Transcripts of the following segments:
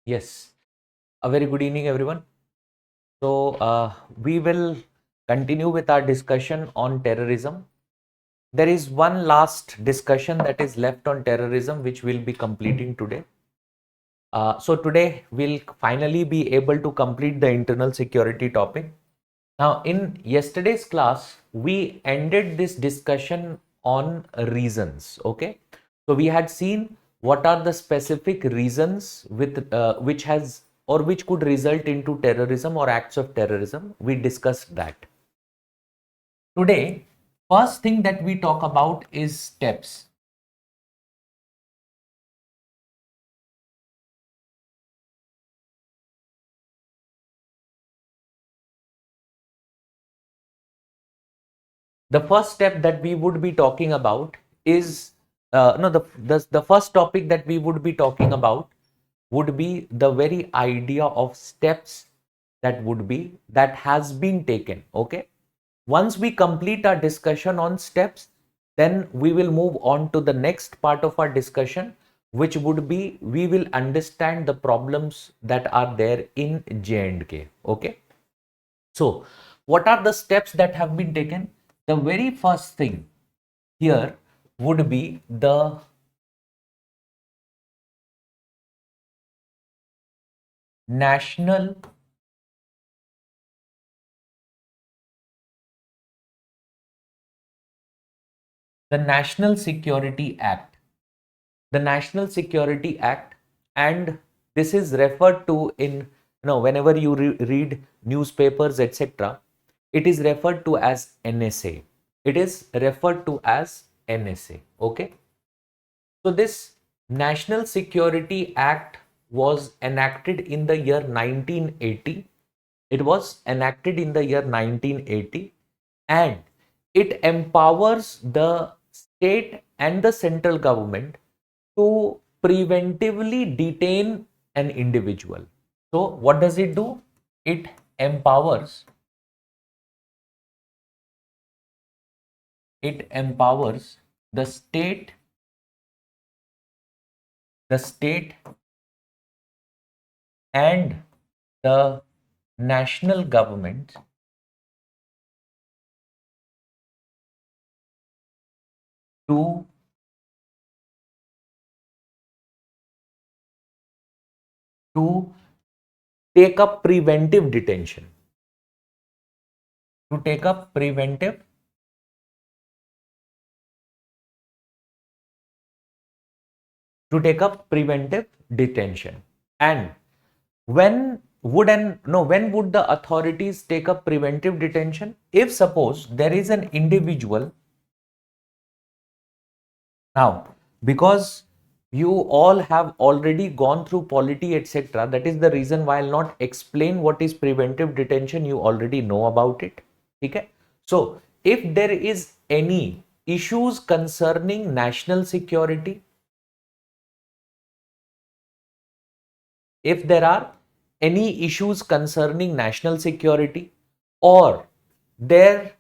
Yes, a very good evening, everyone. We will continue with our discussion on terrorism. There is one last discussion that is left on terrorism, which we'll be completing today. Today we'll finally be able to complete the internal security topic. Now, in yesterday's class, we ended this discussion on reasons. Okay, so we had seen what are the specific reasons which has or which could result into terrorism or acts of terrorism. We discussed that. Today, first thing that we talk about is steps. The first step that we would be talking about is no the first topic that we would be talking about would be the very idea of steps that has been taken. Okay, once we complete our discussion on steps, then we will move on to the next part of our discussion, which would be we will understand the problems that are there in J&K. Okay, so what are the steps that have been taken? The very first thing here would be national the National Security Act. The National Security Act, and this is referred to in whenever you read newspapers, etc., it is referred to as NSA. It is referred to as NSA. Okay. So this National Security Act was enacted in the year 1980. It was enacted in the year 1980, and it empowers the state and the central government to preventively detain an individual. So what does it do? It empowers the state and the national government to to take up preventive detention. To take up preventive detention. And when would the authorities take up preventive detention? If suppose there is an individual. Now, because you all have already gone through polity, etc., that is the reason why I'll not explain what is preventive detention. You already know about it. Okay. So if there is any issues concerning national security, if there are any issues concerning national security, or there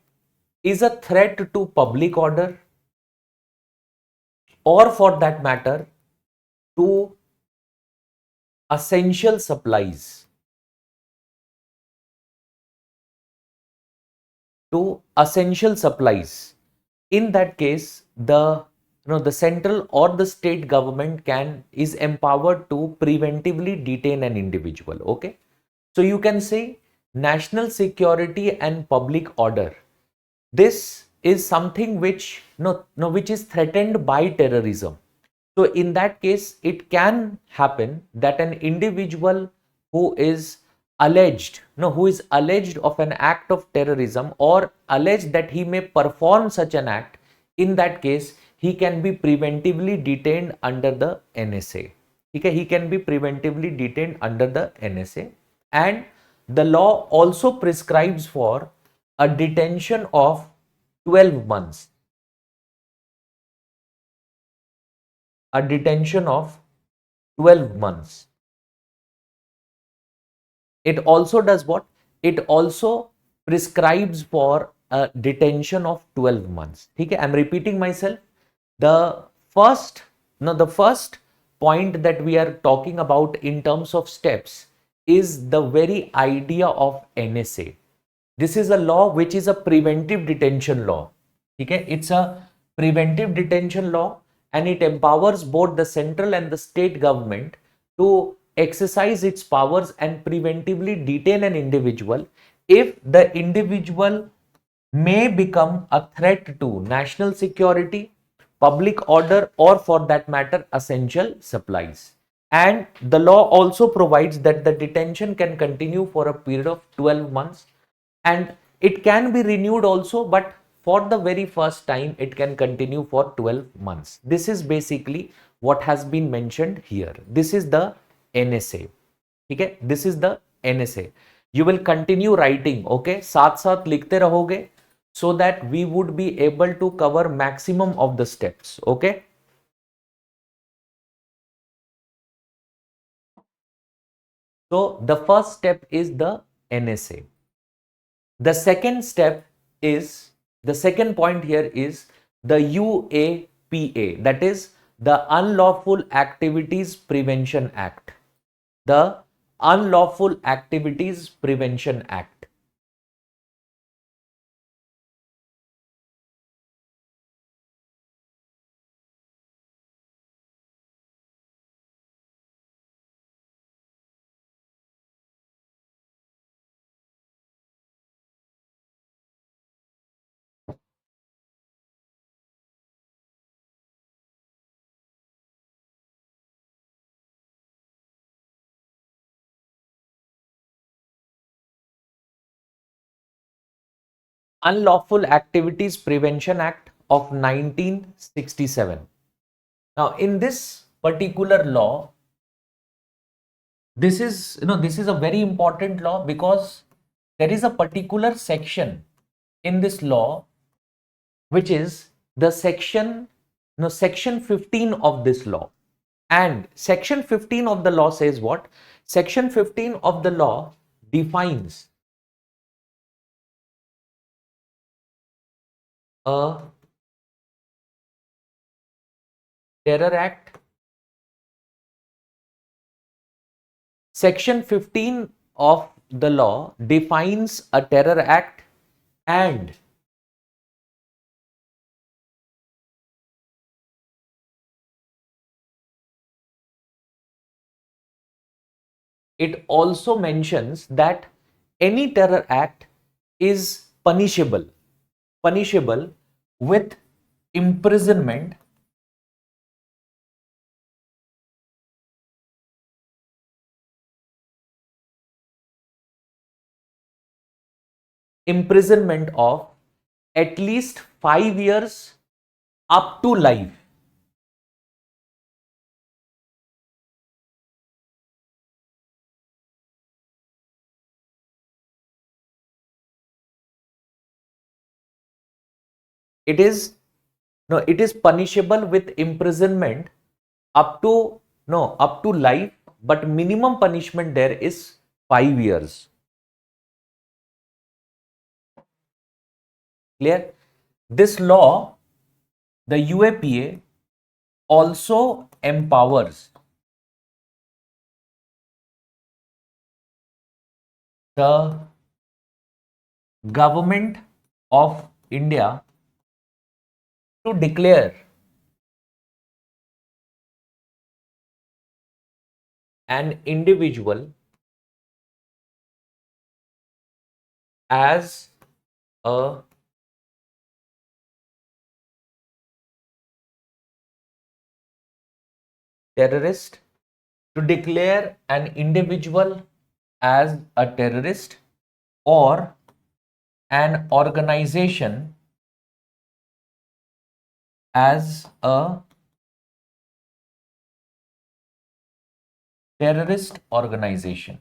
is a threat to public order, or for that matter to essential supplies, in that case the central or the state government is empowered to preventively detain an individual. Okay, so you can say national security and public order, this is something which which is threatened by terrorism. So in that case, it can happen that an individual who is who is alleged of an act of terrorism, or alleged that he may perform such an act, in that case, he can be preventively detained under the NSA. Okay, he can be preventively detained under the NSA. And the law also prescribes for a detention of 12 months. A detention of 12 months. It also does what? It also prescribes for a detention of 12 months. Okay, I'm repeating myself. The first, no, the first point that we are talking about in terms of steps is the very idea of NSA. This is a law which is a preventive detention law. Okay, it's a preventive detention law, and it empowers both the central and the state government to exercise its powers and preventively detain an individual if the individual may become a threat to national security, public order, or for that matter, essential supplies. And the law also provides that the detention can continue for a period of 12 months, and it can be renewed also, but for the very first time it can continue for 12 months. This is basically what has been mentioned here. This is the NSA. Okay, this is the NSA. You will continue writing, okay, साथ साथ लिखते रहोगे, so that we would be able to cover maximum of the steps. Okay, so the first step is the NSA. The second step is, the second point here is the UAPA, that is the Unlawful Activities Prevention Act. The Unlawful Activities Prevention Act. Unlawful Activities Prevention Act of 1967. Now, in this particular law, this is, this is a very important law because there is a particular section in this law which is the section, section 15 of this law. And section 15 of the law says what? Section 15 of the law defines a terror act. Section 15 of the law defines a terror act, and it also mentions that any terror act is punishable with imprisonment of at least 5 years up to life. It is punishable with imprisonment up to life, but minimum punishment there is 5 years. Clear? This law, the UAPA, also empowers the government of India to declare an individual as a terrorist, to declare an individual as a terrorist or an organization as a terrorist organization.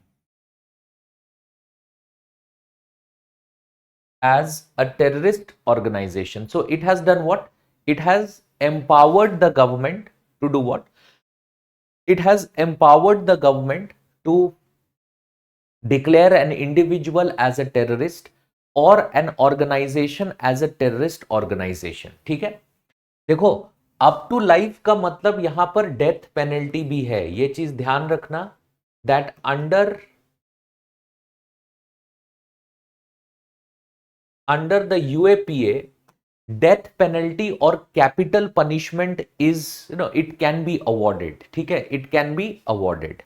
As a terrorist organization. So it has done what? It has empowered the government to do what? It has empowered the government to declare an individual as a terrorist or an organization as a terrorist organization. ठीक है? देखो, up to life का मतलब यहां पर death penalty भी है, ये चीज ध्यान रखना, that under the UAPA death penalty और capital punishment is it can be awarded, ठीक है, it can be awarded.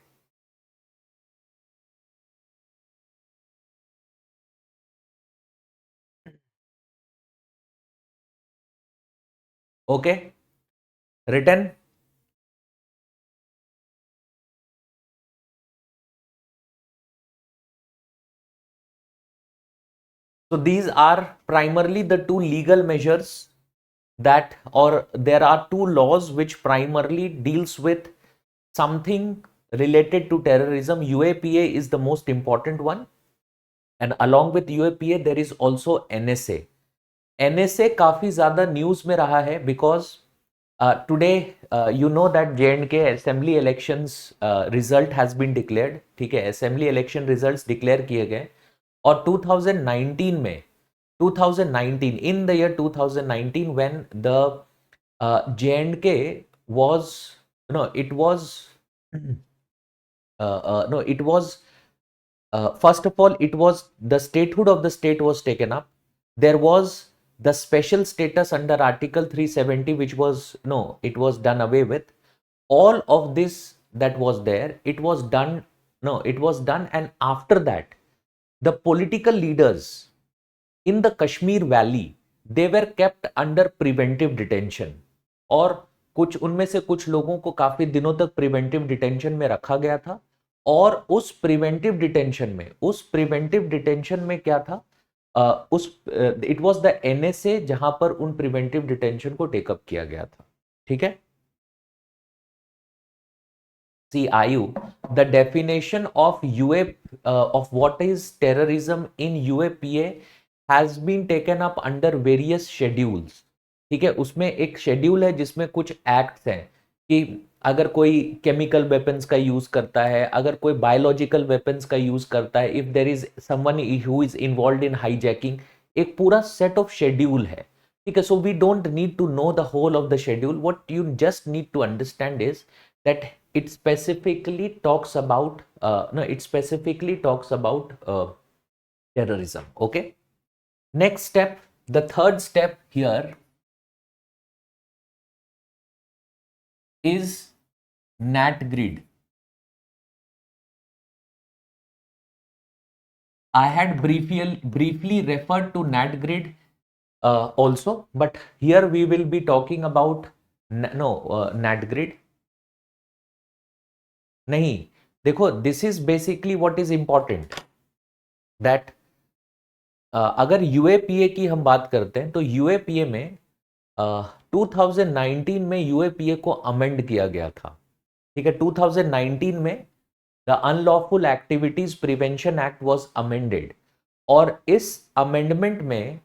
Okay, written. So these are primarily the two legal measures that, or there are two laws which primarily deals with something related to terrorism. UAPA is the most important one, and along with UAPA there is also NSA. NSA काफी ज्यादा news में रहा है because today you know that J&K assembly elections result has been declared, ठीक है, assembly election results declare किए गए, और 2019 में 2019 in the year 2019 when the J&K was no it was no it was first of all it was the statehood of the state was taken up. There was the special status under article 370 which was no it was done away with. All of this that was there, it was done, no it was done, and after that the political leaders in the Kashmir Valley, they were kept under preventive detention, और कुछ उनमें से कुछ लोगों को काफी दिनों तक प्रिवेंटिव डिटेंशन में रखा गया था। और उस प्रिवेंटिव डिटेंशन में क्या था, उस इट वाज द एनएसए जहां पर उन प्रिवेंटिव डिटेंशन को टेकअप किया गया था, ठीक है। See, Ayu, the definition of of what is terrorism in UAPA has been taken up under various schedules, ठीक है। उसमें एक शेड्यूल है जिसमें कुछ एक्ट्स हैं कि अगर कोई केमिकल वेपन्स का यूज करता है, अगर कोई बायोलॉजिकल वेपन्स का यूज करता है, if there is someone who is involve in hijacking, एक पूरा सेट ऑफ शेड्यूल है, ठीक है। So we don't need to know the whole of the schedule, what you just need to understand is that it specifically talks about no it specifically talks about terrorism. Okay, next step, the third step here is NatGrid. I had briefly referred to NatGrid also, but here we will be talking about NatGrid नहीं, देखो, this is basically what is important, that अगर UAPA की हम बात करते हैं तो UAPA में 2019 में यूएपीए को अमेंड किया गया था, ठीक है। 2019 में the unlawful activities prevention act was amended, और इस अमेंडमेंट में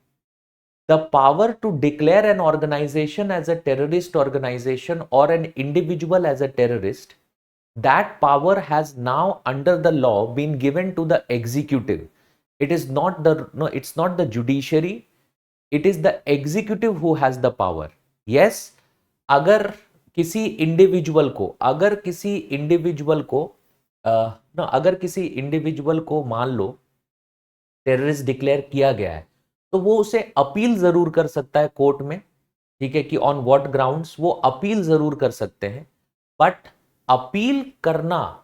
the power to declare an organization as a terrorist organization और an individual as a terrorist, that power has now under the law been given to the executive. It is not the no it's not the judiciary, it is the executive who has the power. Yes, अगर किसी individual को अगर किसी individual को मान लो terrorist declare किया गया है, तो वो उसे अपील जरूर कर सकता है कोर्ट में, ठीक है, कि ऑन व्हाट ग्राउंड्स वो अपील जरूर कर सकते हैं, बट अपील करना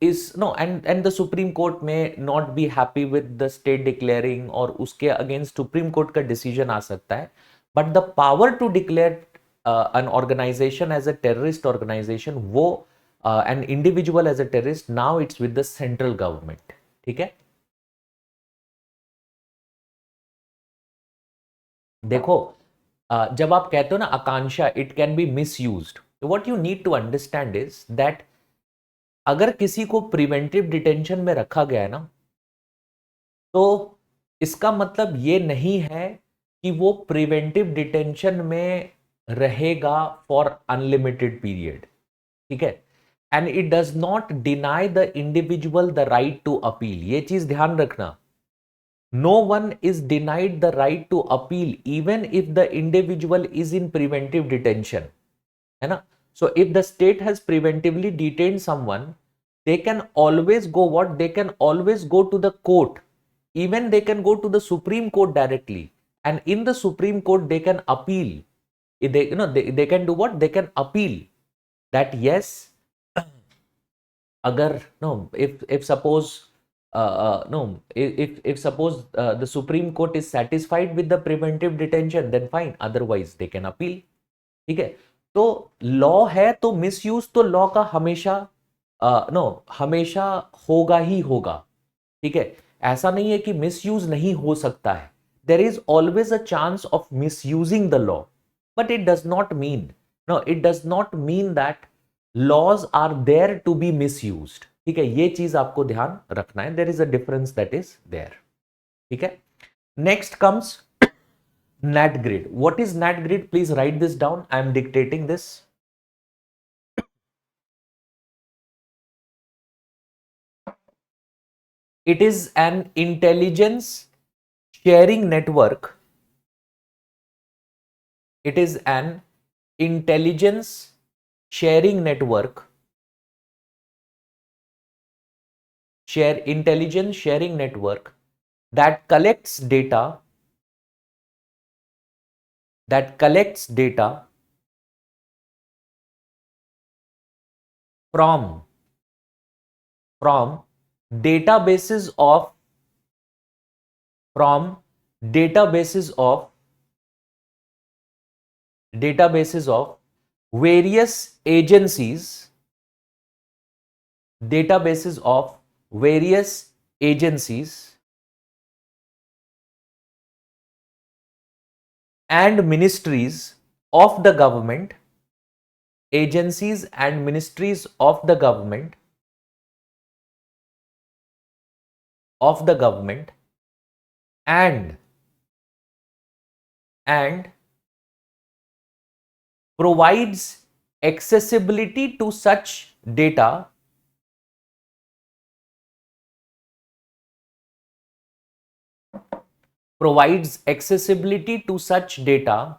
is no end the supreme court में not be happy with the state declaring, और उसके अगेंस्ट सुप्रीम कोर्ट का डिसीजन आ सकता है। But the power to declare an organization as a terrorist organization, वो an individual as a terrorist, now it's with the central government, ठीक है। देखो, जब आप कहते हो ना Akanksha it can be misused, what you need to understand is that अगर किसी को प्रिवेंटिव डिटेंशन में रखा गया है ना, तो इसका मतलब ये नहीं है कि वो प्रिवेंटिव डिटेंशन में रहेगा फॉर अनलिमिटेड पीरियड, ठीक है। And it does not deny the individual the right to appeal, ये चीज ध्यान रखना। no one is denied the right to appeal even if the individual is in preventive detention, है ना? So if the state has preventively detained someone, they can always go what? They can always go to the court. Even they can go to the Supreme Court directly. And in the Supreme Court, they can appeal. They, they can do what? They can appeal that yes, agar, no, if suppose, no, if suppose the Supreme Court is satisfied with the preventive detention, then fine. Otherwise, they can appeal. ठीक है? तो law है तो misuse तो law का हमेशा no हमेशा होगा ही होगा, ठीक है? ऐसा नहीं है कि मिसयूज नहीं हो सकता है. There is always a chance of misusing the law, but it does not mean, no it does not mean that laws are there to be misused. ठीक है, ये चीज आपको ध्यान रखना है. There is a difference that is there. ठीक है, next comes NAT grid. What is NAT grid? Please write this down. I am dictating this. It is an intelligence sharing network. It is an intelligence sharing network. Intelligence sharing network that collects data. From databases of various agencies, and ministries of the government, and provides accessibility to such data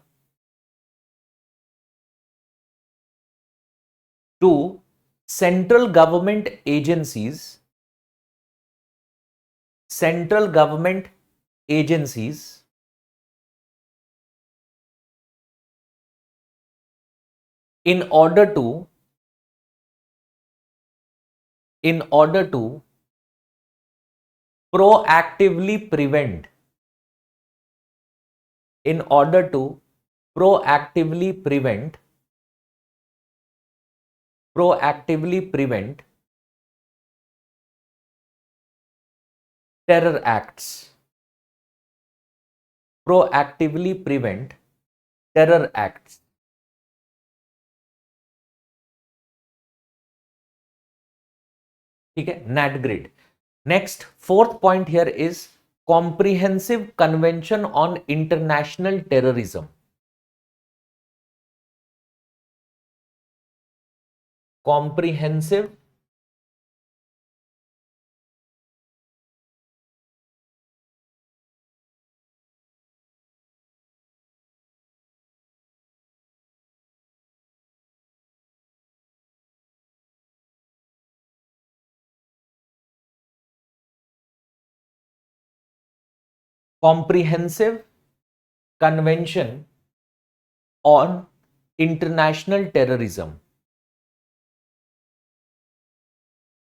to central government agencies in order to proactively prevent terror acts. ठीक है, NAT grid. Next, fourth point here is Comprehensive Convention on International Terrorism. Comprehensive Convention on International Terrorism.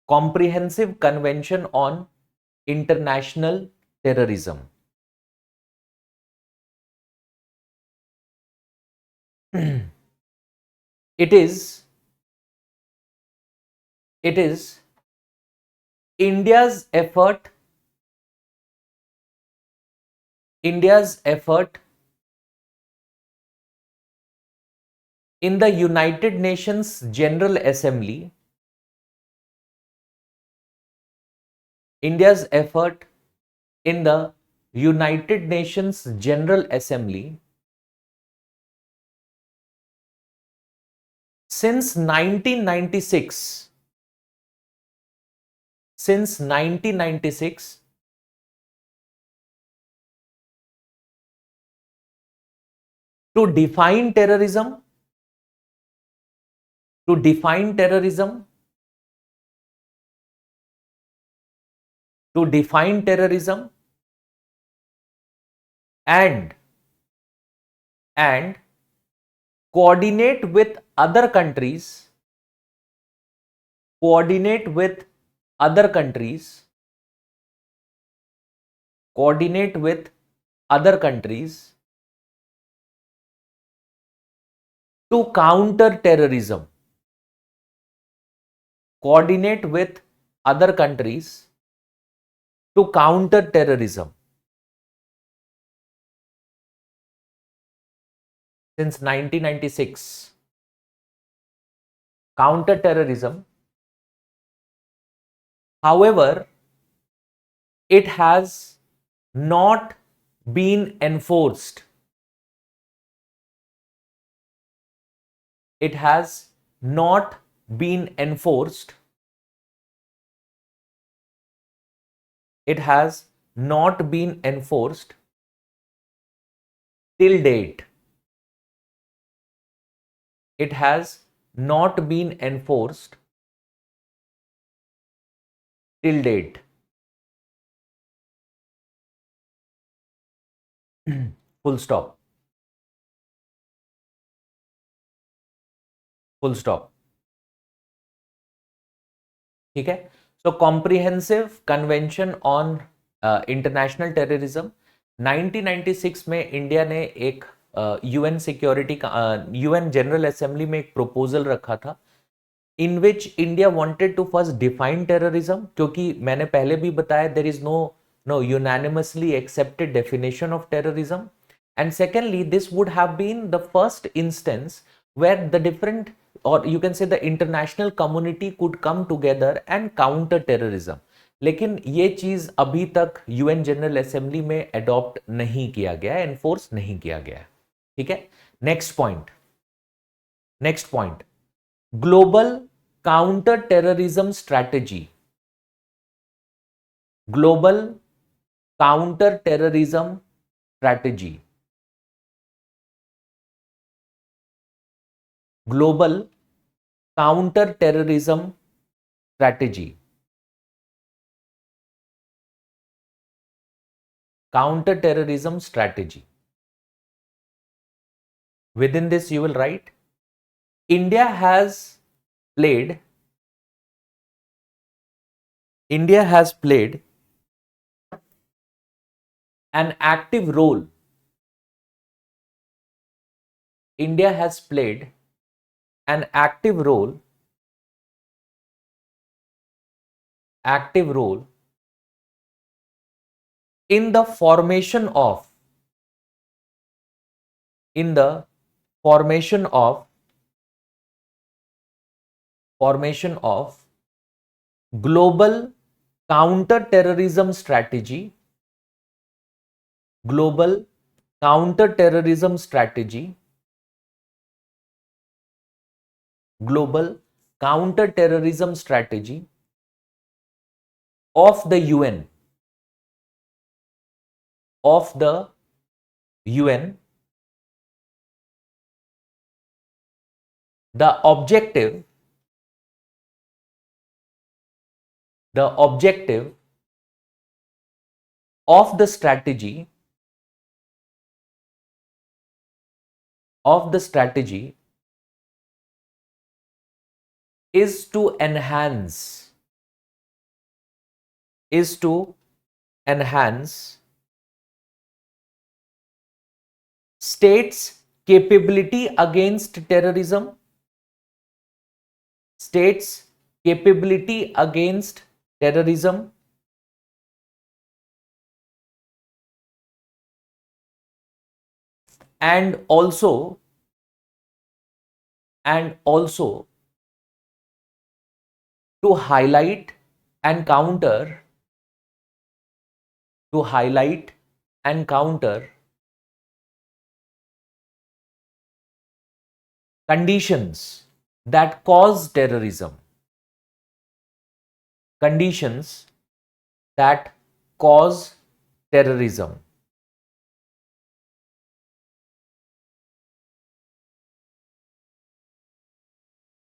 Comprehensive Convention on International Terrorism. It is India's effort in the United Nations General Assembly. India's effort in the United Nations General Assembly since 1996. To define terrorism, to define terrorism, to define terrorism, and coordinate with other countries, coordinate with other countries, coordinate with other countries to counter terrorism, coordinate with other countries to counter terrorism. Since 1996, counter terrorism. However, it has not been enforced. It has not been enforced. It has not been enforced till date. It has not been enforced till date. Full stop. Full stop. ठीक है. So comprehensive convention on international terrorism 1996 में India ने एक UN security का UN general assembly में एक proposal रखा था in which India wanted to first define terrorism, क्योंकि मैंने पहले भी बताया there is no unanimously accepted definition of terrorism, and secondly this would have been the first instance where the different, or you can say the international community could come together and counter terrorism. लेकिन ये चीज अभी तक UN general assembly में adopt नहीं किया गया है, एनफोर्स नहीं किया गया है. ठीक है. Next point, next point, global counter terrorism strategy. Global counter terrorism strategy. Global counter terrorism strategy. Counter terrorism strategy. Within this you will write India has played an active role. India has played an active role in the formation of global counter-terrorism strategy, global counter-terrorism strategy, global counter-terrorism strategy of the UN, the objective of the strategy is to enhance states' capability against terrorism, and also to highlight and counter conditions that cause terrorism,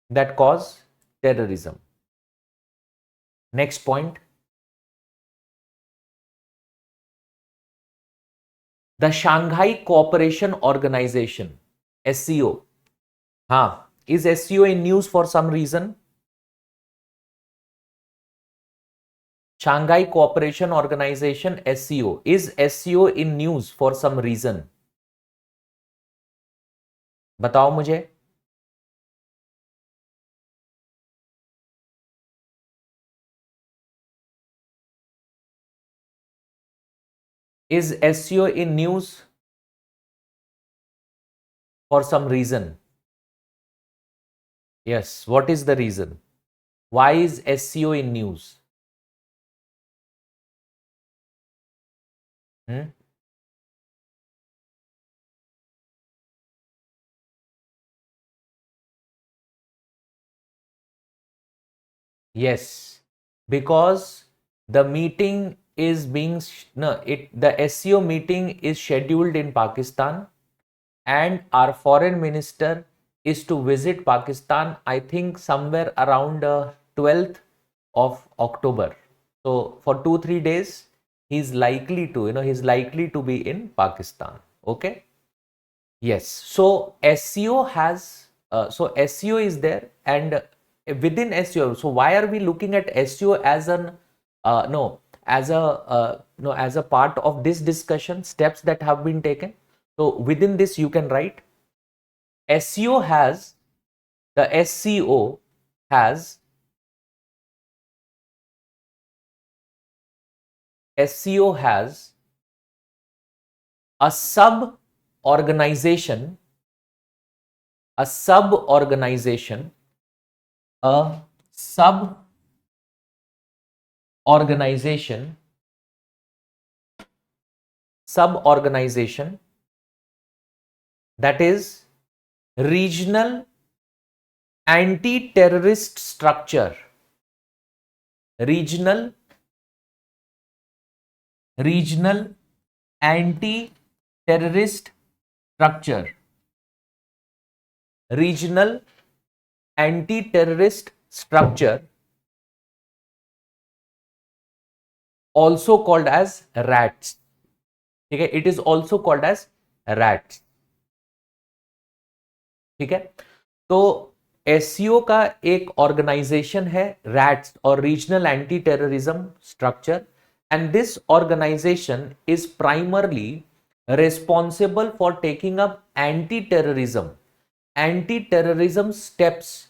that cause terrorism. Next point. The Shanghai Cooperation Organization, SCO. Is SCO in news for some reason? Shanghai Cooperation Organization, SCO. Is SCO in news for some reason? बताओ मुझे. Is SCO in news for some reason? Yes. What is the reason? Why is SCO in news? Hmm? Yes, because the meeting is being no, the SCO meeting is scheduled in Pakistan, and our foreign minister is to visit Pakistan, I think somewhere around 12th of October. So for 2-3 days, he's likely to, he's likely to be in Pakistan. Okay. Yes. So SEO has, so SEO is there, and within SEO. So why are we looking at SEO as an, no, as a, no, as a part of this discussion, steps that have been taken. So within this, you can write SEO has, the SCO has, SCO has a sub organization, a sub organization, a sub organization, sub organization, that is regional anti-terrorist structure, regional anti-terrorist structure, regional anti-terrorist structure, also called as RATS. ठीक है, it is also called as RATS. ठीक है, तो SCO का एक organization है RATS और regional anti terrorism structure, and this organization is primarily responsible for taking up anti-terrorism steps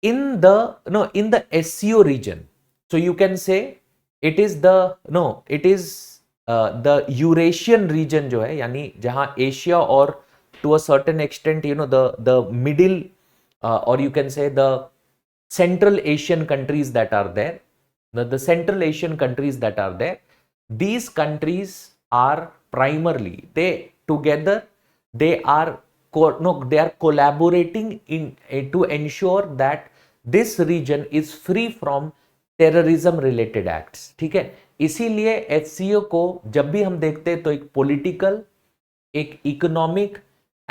in the in the SCO region. So you can say it is the the Eurasian region जो है, यानी जहां Asia और to a certain extent the middle or you can say the Central Asian countries that are there, the Central Asian countries that are there, these countries are primarily, they together, they are they are collaborating in to ensure that this region is free from terrorism related acts. ठीक है, इसीलिए एचसीओ को जब भी हम देखते हैं तो एक पॉलिटिकल, एक economic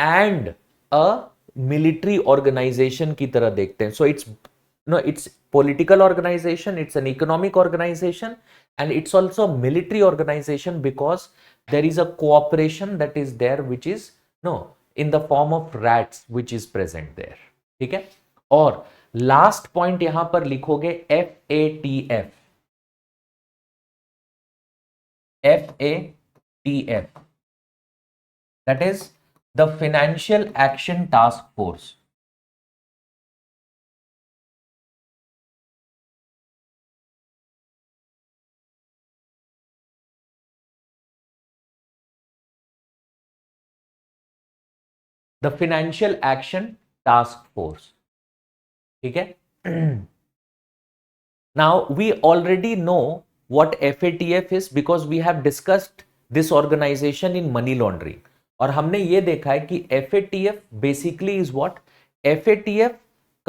and a military organization की तरह देखते हैं. सो it's political organization, it's an economic organization, and it's also a military organization because there is a cooperation that is there which is in the form of rats which is present there. ठीक है, और last point यहां पर लिखोगे FATF. FATF, that is the Financial Action Task Force. The Financial Action Task Force. ठीक है. Now we already know what FATF is because we have discussed this organization in money laundering. और हमने ये देखा है कि FATF basically is what? FATF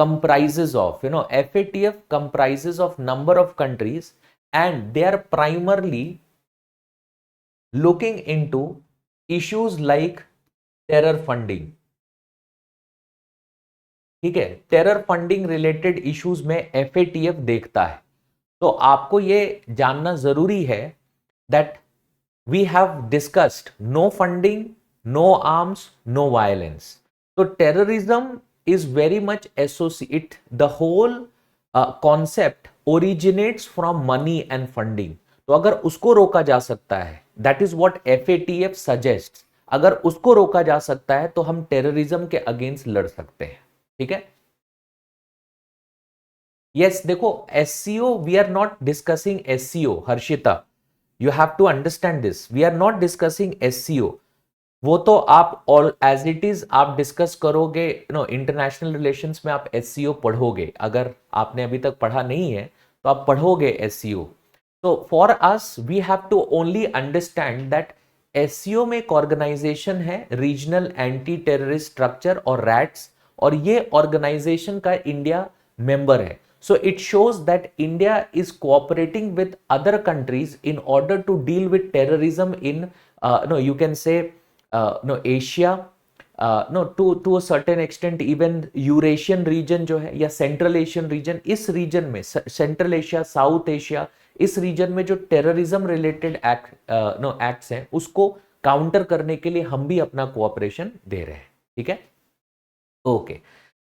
comprises of, FATF comprises of number of countries, and they are primarily looking into issues like terror funding, ठीक है, terror funding related issues में FATF देखता है। तो आपको ये जानना जरूरी है that we have discussed no funding, no arms, no violence. तो terrorism is very much associate, the whole concept originates from money and funding. तो अगर उसको रोका जा सकता है, that is what FATF suggest, अगर उसको रोका जा सकता है तो हम टेररिज्म के अगेंस्ट लड़ सकते हैं। ठीक है, यस देखो SCO, we are not discussing SCO Harshita, you have to understand this, we are not discussing SCO. वो तो आप ऑल एज इट इज आप डिस्कस करोगे, नो इंटरनेशनल रिलेशंस में आप एससीओ पढ़ोगे, अगर आपने अभी तक पढ़ा नहीं है तो आप पढ़ोगे एससीओ। तो for us we have to only understand that SCO में एक ऑर्गेनाइजेशन है, रीजनल एंटी टेररिस्ट स्ट्रक्चर और रैट्स, और ये ऑर्गेनाइजेशन का इंडिया मेंबर है। So it shows that India is cooperating with other countries in order to deal with terrorism in no you can say no Asia, no to a certain extent even Eurasian region जो है या Central Asian region, इस region में Central Asia, South Asia, इस region में जो terrorism related acts हैं उसको काउंटर करने के लिए हम भी अपना कोऑपरेशन दे रहे हैं। ठीक है, ओके,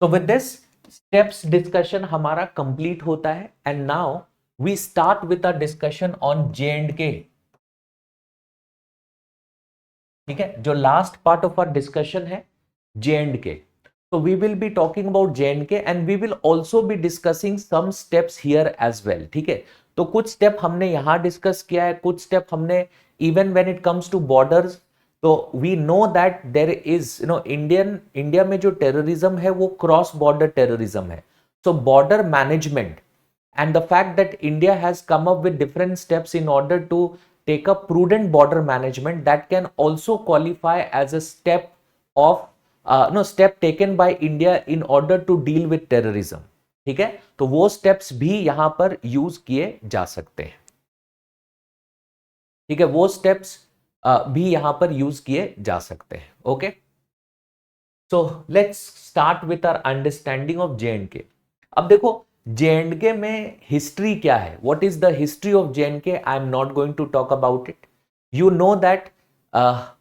तो विद दिस स्टेप्स डिस्कशन हमारा कंप्लीट होता है and now we start with a discussion on J and K. ठीक है, जो last part of our discussion है J and K, so we will be talking about J&K and we will also be discussing some steps here as well। ठीक है, तो कुछ step हमने यहां डिस्कस किया है, कुछ स्टेप हमने even when it comes to borders, तो we know that there is India में जो टेररिज्म है वो क्रॉस बॉर्डर टेररिज्म है। So border management and the fact that India has come up with different steps in order to take a prudent border management, that can also qualify as a step of step taken by India in order to deal with terrorism। ठीक है, तो वो steps भी यहां पर use किए जा सकते हैं। ठीक है, वो steps भी यहां पर यूज किए जा सकते हैं। Okay, so let's start with our understanding of J&K। अब देखो J&K में हिस्ट्री क्या है, what is the history of J&K, I am not going to talk about it. You know that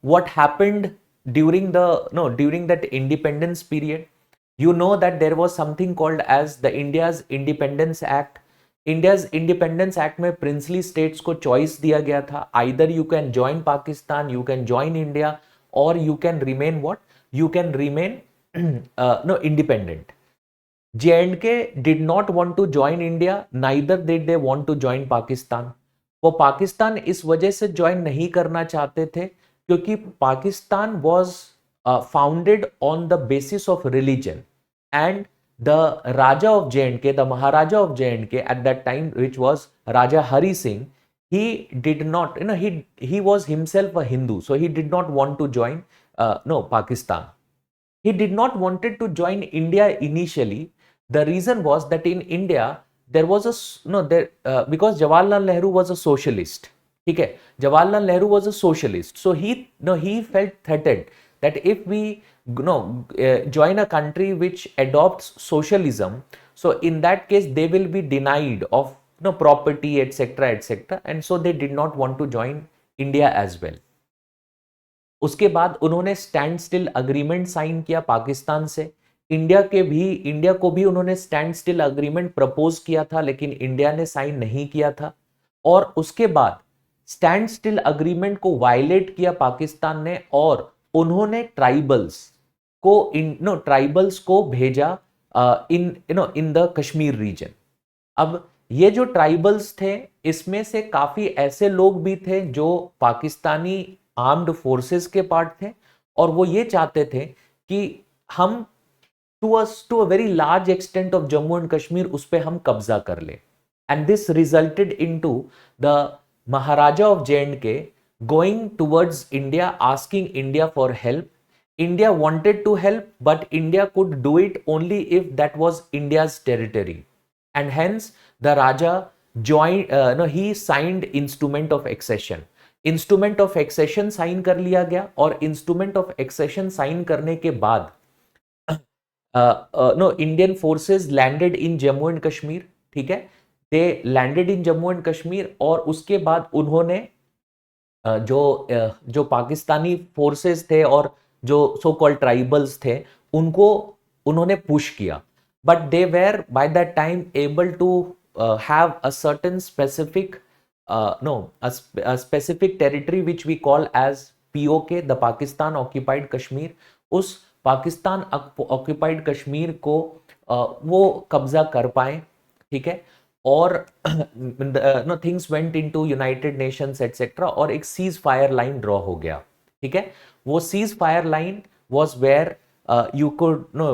what happened during the during that independence period, you know that there was something called as the India's Independence Act। India's Independence Act में princely states को choice दिया गया था, either you can join Pakistan, you can join India, or you can remain what, you can remain no independent। J&K did not want to join India, neither did they want to join Pakistan। वो पाकिस्तान इस वजह से join नहीं करना चाहते थे क्योंकि Pakistan was founded on the basis of religion, and the Raja of J&K, the Maharaja of J&K at that time, which was Raja Hari Singh, he did not, he was himself a Hindu, so he did not want to join Pakistan। He did not wanted to join India initially। The reason was that in India there was because Jawaharlal Nehru was a socialist। ठीक है, Jawaharlal Nehru was a socialist, so he felt threatened that if we join a country which adopts socialism, so in that case they will be denied of property, etc etc, and so they did not want to join India as well। उसके बाद उन्होंने stand still agreement sign किया पाकिस्तान से। India को भी उन्होंने stand still agreement propose किया था, लेकिन इंडिया ने साइन नहीं किया था। और उसके बाद स्टैंड स्टिल अग्रीमेंट को वायलेट किया पाकिस्तान ने, और उन्होंने ट्राइबल्स को भेजा इन द कश्मीर रीजन। अब ये जो ट्राइबल्स थे, इसमें से काफी ऐसे लोग भी थे जो पाकिस्तानी आर्म्ड फोर्सेस के पार्ट थे, और वो ये चाहते थे कि हम to a very large extent of Jammu and Kashmir उस पे हम कब्जा कर ले। And this resulted into the Maharaja of J&K going towards India, asking India for help. India wanted to help, but India could do it only if that was India's territory, and hence the Raja he signed instrument of accession। Instrument of accession sign कर लिया गया, और instrument of accession sign करने के बाद no Indian forces landed in Jammu and Kashmir, ठीक है, they landed in Jammu and Kashmir, और उसके बाद उन्होंने जो पाकिस्तानी फोर्सेस थे और जो सो कॉल्ड ट्राइबल्स थे उनको उन्होंने पुश किया, but they were by that time able to have a certain specific no a specific territory which we call as POK, the Pakistan occupied Kashmir. उस पाकिस्तान ऑक्यूपाइड कश्मीर को वो कब्जा कर पाए, ठीक है, और know things went into United Nations etcetera, और एक सीज फायर लाइन ड्रॉ हो गया, ठीक है। वो cease fire line was where you could know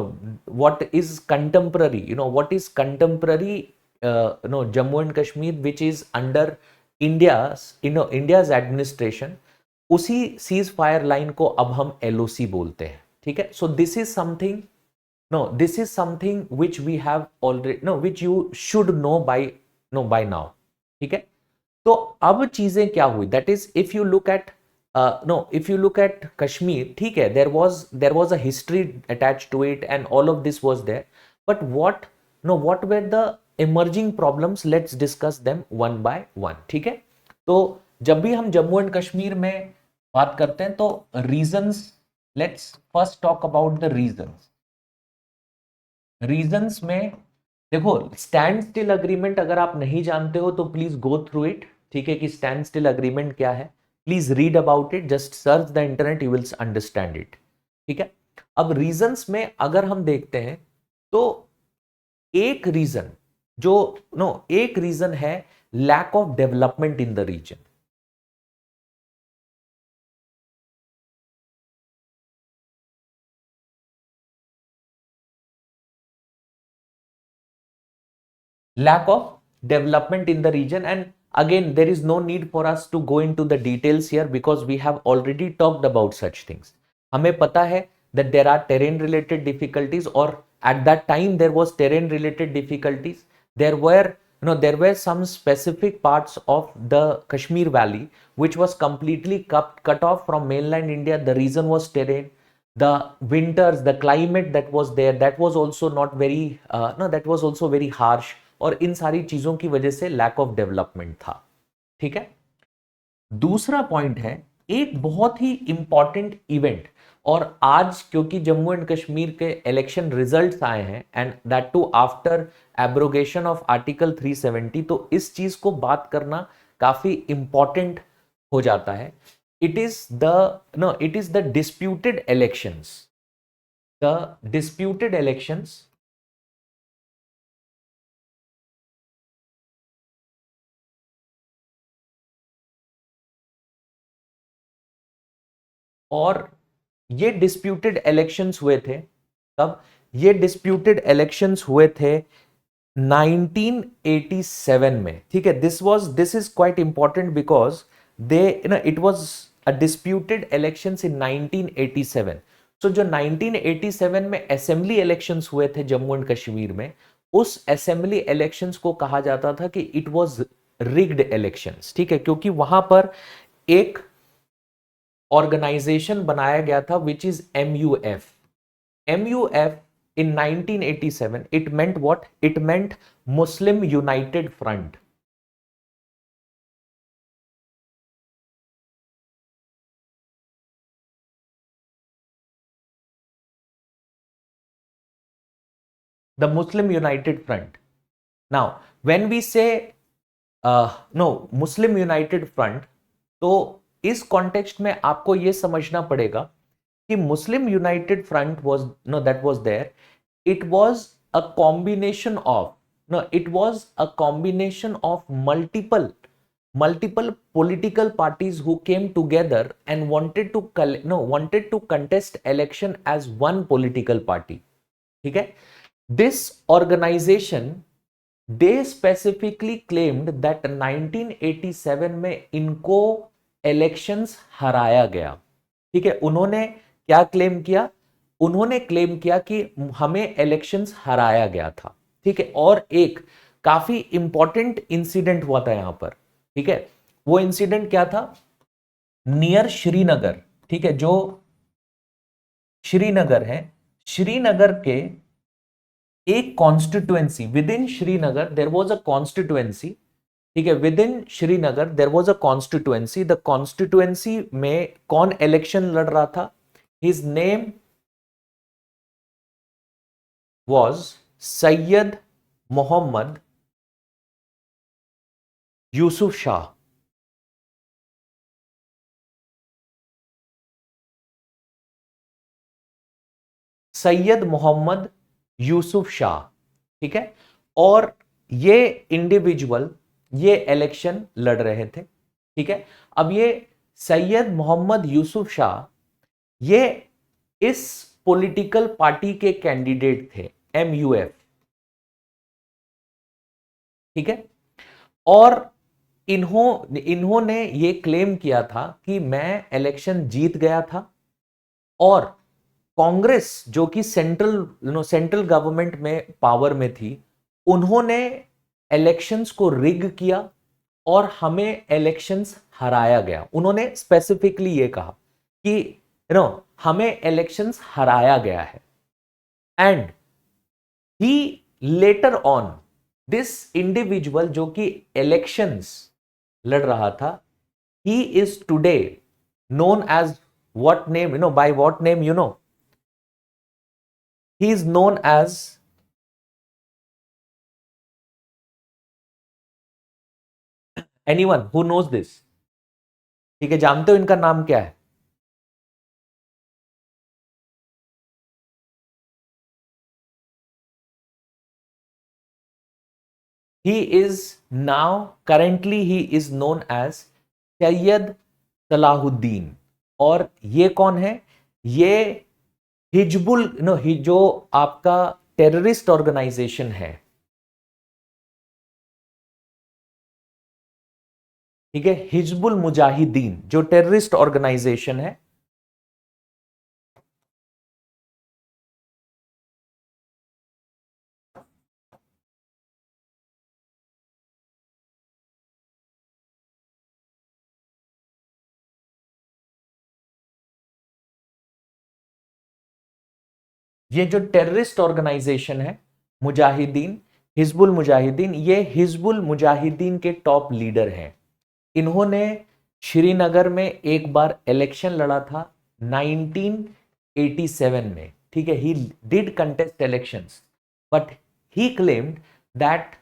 what is contemporary, what is contemporary Jammu and Kashmir which is under India's administration, उसी seize fire line को अब हम LOC बोलते हैं, ठीक है। So this is something, no, this is something which we have already, no, which you should know by now, ठीक है। तो अब चीजें क्या हुई, that is if you look at if you look at Kashmir, ठीक है, there was a history attached to it and all of this was there, but what were the emerging problems? Let's discuss them one by one, ठीक है। तो जब भी हम Jammu and Kashmir में बात करते हैं तो reasons, let's first talk about the reasons में देखो, स्टैंड स्टिल अग्रीमेंट अगर आप नहीं जानते हो तो प्लीज गो थ्रू इट, ठीक है, कि स्टैंड स्टिल अग्रीमेंट क्या है, please read about it, just search the internet, you will understand it, ठीक है। अब रीजंस में अगर हम देखते हैं तो एक रीजन एक रीजन है lack of development in the region. lack of development in the region, and again there is no need for us to go into the details here because we have already talked about such things. हमें पता है that there are terrain related difficulties, or at that time there was terrain related difficulties. There were some specific parts of the Kashmir Valley which was completely cut off from mainland India. The reason was terrain. The winters, the climate that was there, that was also not very that was also very harsh, और इन सारी चीजों की वजह से lack of development था, ठीक है। दूसरा पॉइंट है एक बहुत ही इंपॉर्टेंट इवेंट, और आज क्योंकि जम्मू एंड कश्मीर के इलेक्शन रिजल्ट्स आए हैं and that too after abrogation of article 370, तो इस चीज को बात करना काफी इंपॉर्टेंट हो जाता है। It is the disputed elections, the disputed elections, और ये डिस्प्यूटेड इलेक्शंस हुए थे तब, ये डिस्प्यूटेड इलेक्शंस हुए थे 1987 में, ठीक है। This is quite important because it was a disputed elections in 1987। सो जो 1987 में असेंबली इलेक्शंस हुए थे जम्मू एंड कश्मीर में, उस असेंबली इलेक्शंस को कहा जाता था कि इट वाज रिग्ड इलेक्शंस, ठीक है, क्योंकि वहां पर एक ऑर्गेनाइजेशन बनाया गया था which is MUF in 1987. It meant what? It meant Muslim United Front. The Muslim United Front. Now when we say Muslim United Front, तो इस कॉन्टेक्स्ट में आपको यह समझना पड़ेगा कि Muslim United front that was there, it was a combination of multiple political parties who came together and wanted to contest election as one political party, ठीक है। This organization, they specifically claimed that 1987 में इनको elections हराया गया, ठीक है। उन्होंने क्या क्लेम किया? उन्होंने क्लेम किया कि हमें इलेक्शंस हराया गया था, ठीक है। और एक काफी इंपॉर्टेंट इंसिडेंट हुआ था यहां पर, ठीक है। वो इंसिडेंट क्या था? नियर श्रीनगर, ठीक है, जो श्रीनगर है, श्रीनगर के एक constituency within Srinagar there was a constituency, ठीक है, within Srinagar there was a constituency, the constituency में कौन इलेक्शन लड़ रहा था? His name was Syed Mohammad Yusuf Shah. Syed Mohammad Yusuf Shah, ठीक है। और ये इंडिविजुअल ये इलेक्शन लड़ रहे थे, ठीक है। अब ये सैयद मोहम्मद यूसुफ शाह ये इस पॉलिटिकल पार्टी के कैंडिडेट थे, MUF, ठीक है। और इन्होंने ये क्लेम किया था कि मैं इलेक्शन जीत गया था, और कांग्रेस जो कि सेंट्रल गवर्नमेंट में पावर में थी, उन्होंने इलेक्शंस को रिग किया और हमें इलेक्शंस हराया गया। उन्होंने स्पेसिफिकली ये कहा कि हमें इलेक्शंस हराया गया है। And he later on this individual जो कि इलेक्शंस लड़ रहा था, ही is today known as what name, by what name, he is known as anyone who knows this, ठीक है, जानते हो इनका नाम क्या है? he is now currently he is known as Syed Salahuddin. और ये कौन है? ये हिजबुल जो आपका टेररिस्ट ऑर्गेनाइजेशन है, ठीक है, हिजबुल मुजाहिदीन जो टेररिस्ट ऑर्गेनाइजेशन है, ये जो टेररिस्ट ऑर्गेनाइजेशन है मुजाहिदीन, हिजबुल मुजाहिदीन, ये हिजबुल मुजाहिदीन के टॉप लीडर हैं। इन्होंने श्रीनगर में एक बार इलेक्शन लड़ा था 1987 में, ठीक है। He did contest elections, but he claimed that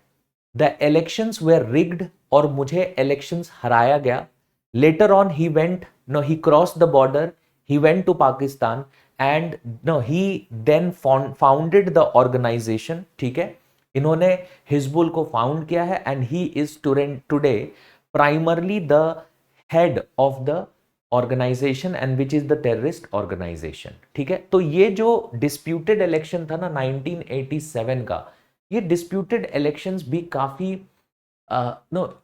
the elections were rigged और मुझे इलेक्शंस हराया गया। Later on he went no he cross the border, he went to Pakistan and no he then founded the organization, ठीक है। इन्होंने हिजबुल को found किया है and he is today primarily the head of the organization and which is the terrorist organization, ठीक है। तो ये जो डिस्प्यूटेड इलेक्शन था ना 1987 का, ये डिस्प्यूटेड इलेक्शंस भी काफी नो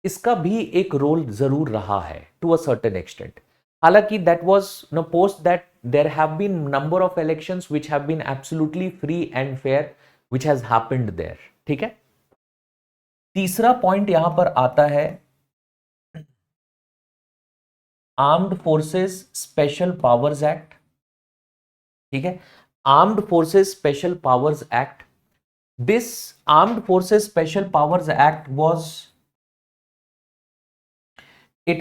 इसका भी एक रोल जरूर रहा है टू अ सर्टेन एक्सटेंट। हालांकि that was no post that there have been number of elections which have been absolutely free and fair which has happened there, ठीक है। तीसरा पॉइंट यहां पर आता है armed forces special powers act, ठीक है। Armed forces special powers act, this armed forces special powers act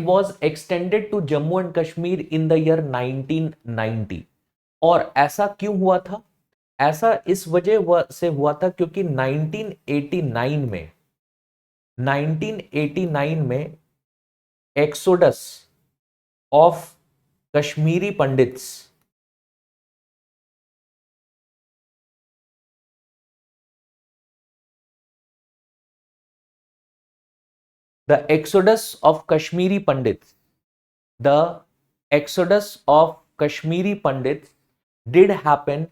was extended to Jammu and Kashmir in the year 1990। और ऐसा क्यों हुआ था? ऐसा इस वजह से हुआ था क्योंकि 1989 में exodus of Kashmiri pandits, the exodus of Kashmiri Pandits, the exodus of Kashmiri Pandits did happen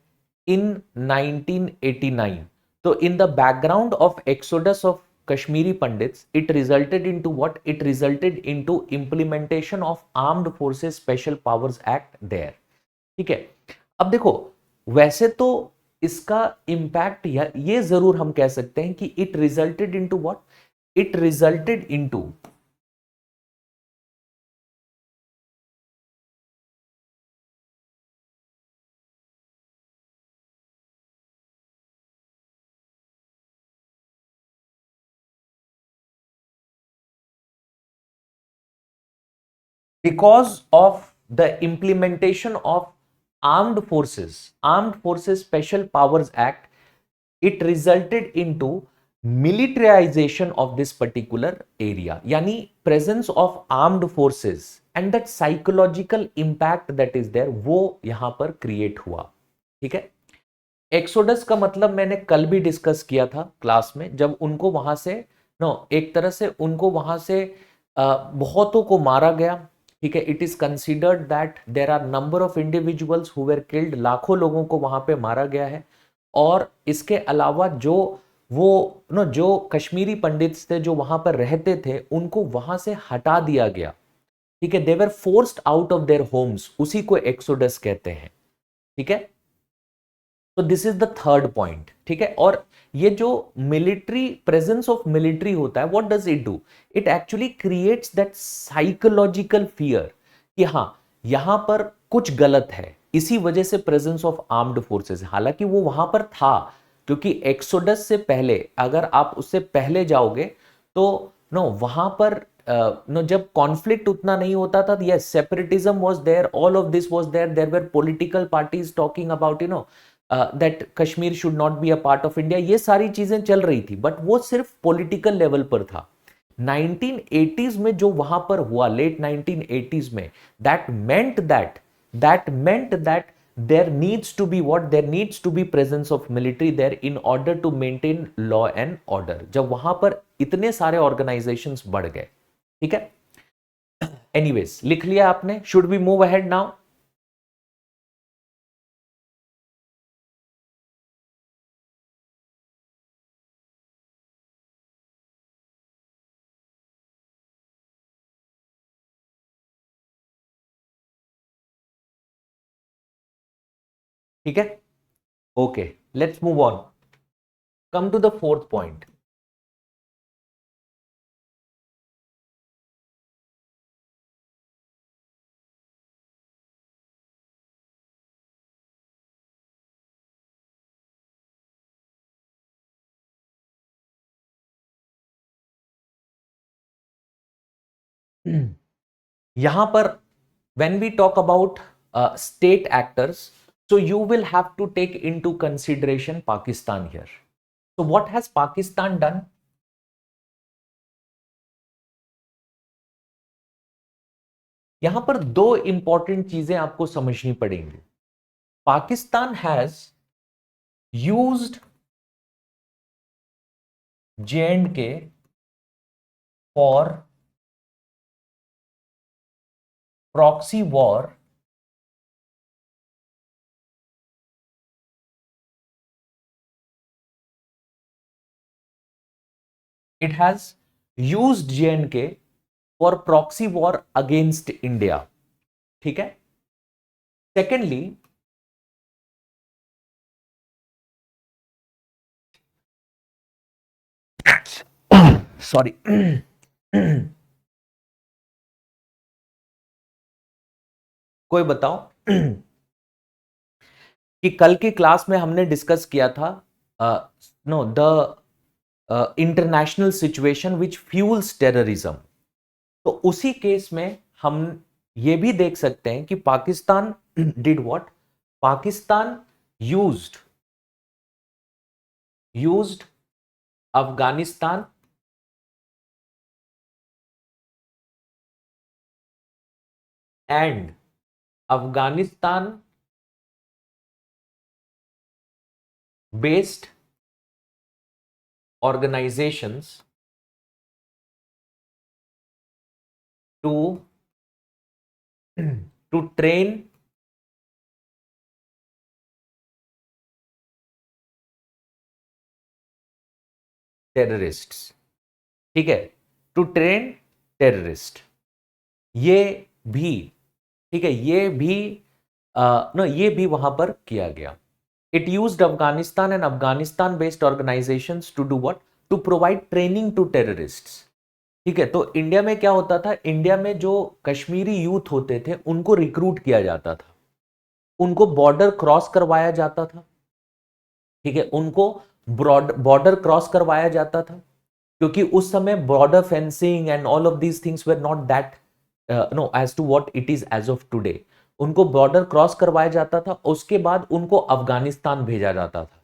in 1989. So in the background of exodus of Kashmiri Pandits, it resulted into what? It resulted into implementation of Armed Forces Special Powers Act there. ठीक है। अब देखो, वैसे तो इसका impact ये जरूर हम कह सकते हैं कि it resulted into what? It resulted into because of the implementation of armed forces special powers act, it resulted into militarization of this particular area. Yani presence of armed forces and that psychological impact that is there, वो यहां पर create हुआ. ठीक है. Exodus का मतलब मैंने कल भी डिस्कस किया था क्लास में, जब उनको वहां से एक तरह से उनको वहां से बहुतों को मारा गया. ठीक है. It is considered that there are number of individuals who were killed, लाखों लोगों को वहां पे मारा गया है. और इसके अलावा जो वो जो कश्मीरी पंडित थे जो वहां पर रहते थे, उनको वहां से हटा दिया गया. ठीक है. They were forced out of their homes, उसी को एक्सोडस कहते हैं. ठीक है. तो this is the third point. ठीक है. और ये जो मिलिट्री प्रेजेंस ऑफ मिलिट्री होता है, what does it do? It actually creates that psychological fear कि हाँ, यहां पर कुछ गलत है, इसी वजह से प्रेजेंस ऑफ आर्म्ड फोर्सेस. हालांकि वो वहां पर था, क्योंकि एक्सोडस से पहले, अगर आप उससे पहले जाओगे तो वहां पर जब कॉन्फ्लिक्ट उतना नहीं होता था. Yes, separatism was there, all of this was there, there were political parties talking about that Kashmir should not be a part of India. ये सारी चीजें चल रही थी, बट वो सिर्फ पॉलिटिकल लेवल पर था. 1980s में जो वहां पर हुआ, लेट 1980s में, that meant that there needs to be what? There needs to be presence of military there in order to maintain law and order. जब वहां पर इतने सारे ऑर्गेनाइजेशंस बढ़ गए. ठीक है. एनीवेज, लिख लिया आपने? Should we move ahead now? ठीक है. Okay, let's move on. Come to the fourth point. यहां पर when we talk about state actors, so you will have to take into consideration Pakistan here. So what has Pakistan done? यहां पर दो important चीजें आपको समझनी पड़ेंगी. Pakistan has used J&K for proxy war it has used J&K for proxy war against India. ठीक है. Secondly, sorry, कोई बताओ कि कल की क्लास में हमने डिस्कस किया था the international situation which fuels terrorism. तो उसी केस में हम ये भी देख सकते हैं कि Pakistan did what? Pakistan used Afghanistan and Afghanistan based organizations to train terrorists. ठीक है. To train terrorist. ये भी, ठीक है, ये भी वहां पर किया गया. It used Afghanistan and Afghanistan based organizations to do what? To provide training to terrorists. ठीक है. तो इंडिया में क्या होता था? इंडिया में जो कश्मीरी यूथ होते थे उनको रिक्रूट किया जाता था, उनको बॉर्डर क्रॉस करवाया जाता था. ठीक है. उनको बॉर्डर क्रॉस करवाया जाता था, क्योंकि उस समय border fencing and all of these things were not that no as to what it is as of today. उनको बॉर्डर क्रॉस करवाया जाता था, उसके बाद उनको अफगानिस्तान भेजा जाता था।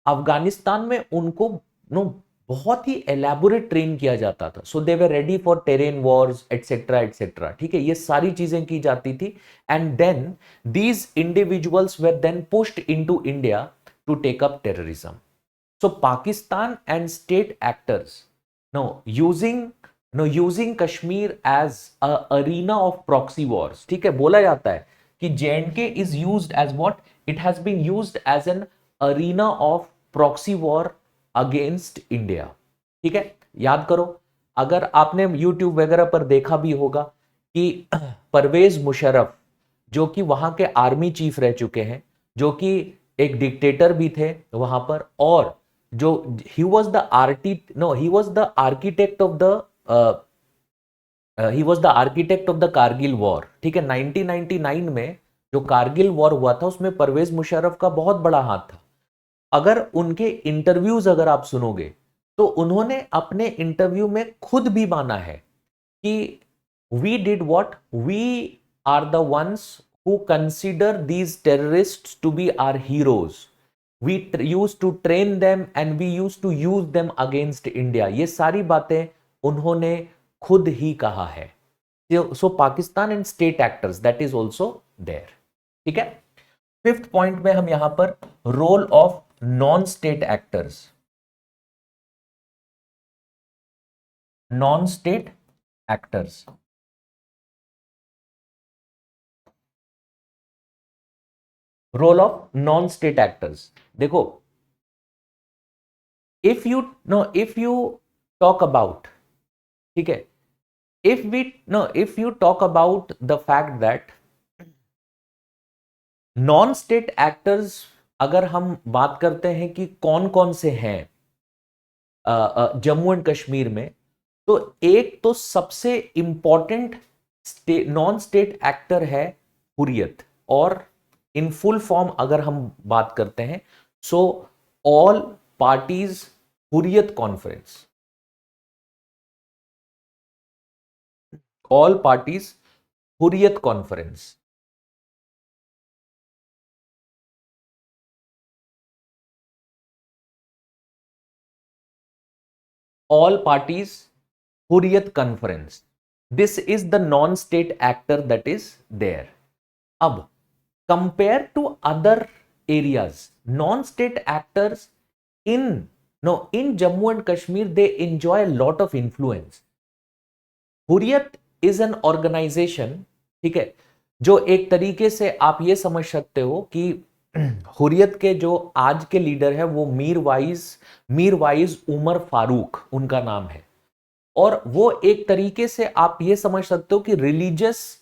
अफगानिस्तान में उनको नो बहुत ही एलैबोरेट ट्रेन किया जाता था, so they were ready for terrain wars etcetera etcetera, ठीक है, ये सारी चीजें की जाती थी। And then these individuals were then pushed into India to take up terrorism. So Pakistan and state actors using Kashmir as a arena of proxy wars, ठीक है, बोला जाता है कि J and K is used as what, it has been used as an arena of proxy war against India, ठीक है। याद करो, अगर आपने यूट्यूब वगैरह पर देखा भी होगा कि परवेज मुशर्रफ जो कि वहां के आर्मी चीफ रह चुके हैं, जो कि एक डिक्टेटर भी थे वहां पर, और जो he was the architect of the Kargil war, ठीक है। 1999 में जो कारगिल वॉर हुआ था उसमें परवेज मुशर्रफ का बहुत बड़ा हाथ था। अगर उनके इंटरव्यूज अगर आप सुनोगे तो उन्होंने अपने इंटरव्यू में खुद भी माना है कि we did what, we are the ones who consider these terrorists to be our heroes, we used to train them and we used to use them against India. ये सारी बातें उन्होंने खुद ही कहा है। So Pakistan and state actors that is also there, ठीक है। फिफ्थ पॉइंट में हम यहां पर role of non state actors, non state actors, role of non state actors. देखो, इफ यू टॉक अबाउट, ठीक है, if you talk about the fact that non state actors, अगर हम बात करते हैं कि कौन कौन से हैं जम्मू एंड कश्मीर में, तो एक तो सबसे इंपॉर्टेंट नॉन स्टेट एक्टर है हुर्रियत, और इन फुल फॉर्म अगर हम बात करते हैं, so all parties Hurriyat conference, all parties Hurriyat conference, all parties Hurriyat conference, this is the non-state actor that is there. अब compare to other areas, non-state actors in Jammu and Kashmir, they enjoy a lot of influence. Hurriyat is an organization, ठीक है, जो एक तरीके से आप ये समझ सकते हो कि हुर्रियत के जो आज के लीडर है वो मीर वाइज उमर फारूक उनका नाम है, और वो एक तरीके से आप ये समझ सकते हो कि रिलीजियस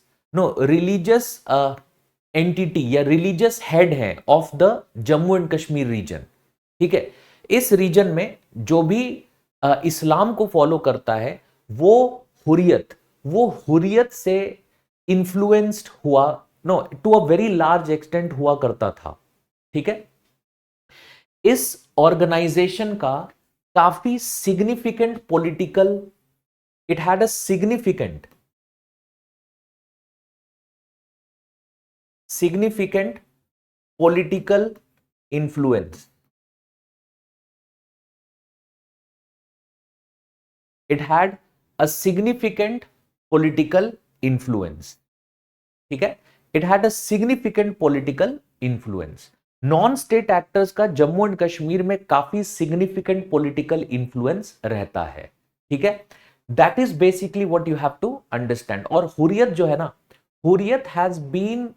एंटिटी या रिलीजियस हेड है of the Jammu and Kashmir region, ठीक है। इस रीजन में जो भी इस्लाम को फॉलो करता है वो हुर्रियत से इन्फ्लुएंस्ड हुआ, to a very large extent हुआ करता था, ठीक है। इस ऑर्गेनाइजेशन का काफी significant political, it had a significant political influence, it had a significant political influence, ठीक है, it had a significant political influence. Non state actors का जम्मू एंड कश्मीर में काफी सिग्निफिकेंट पॉलिटिकल इन्फ्लुएंस रहता है, ठीक है। That is basically what you have to understand. और हुर्रियत जो है ना, Hurriyat has been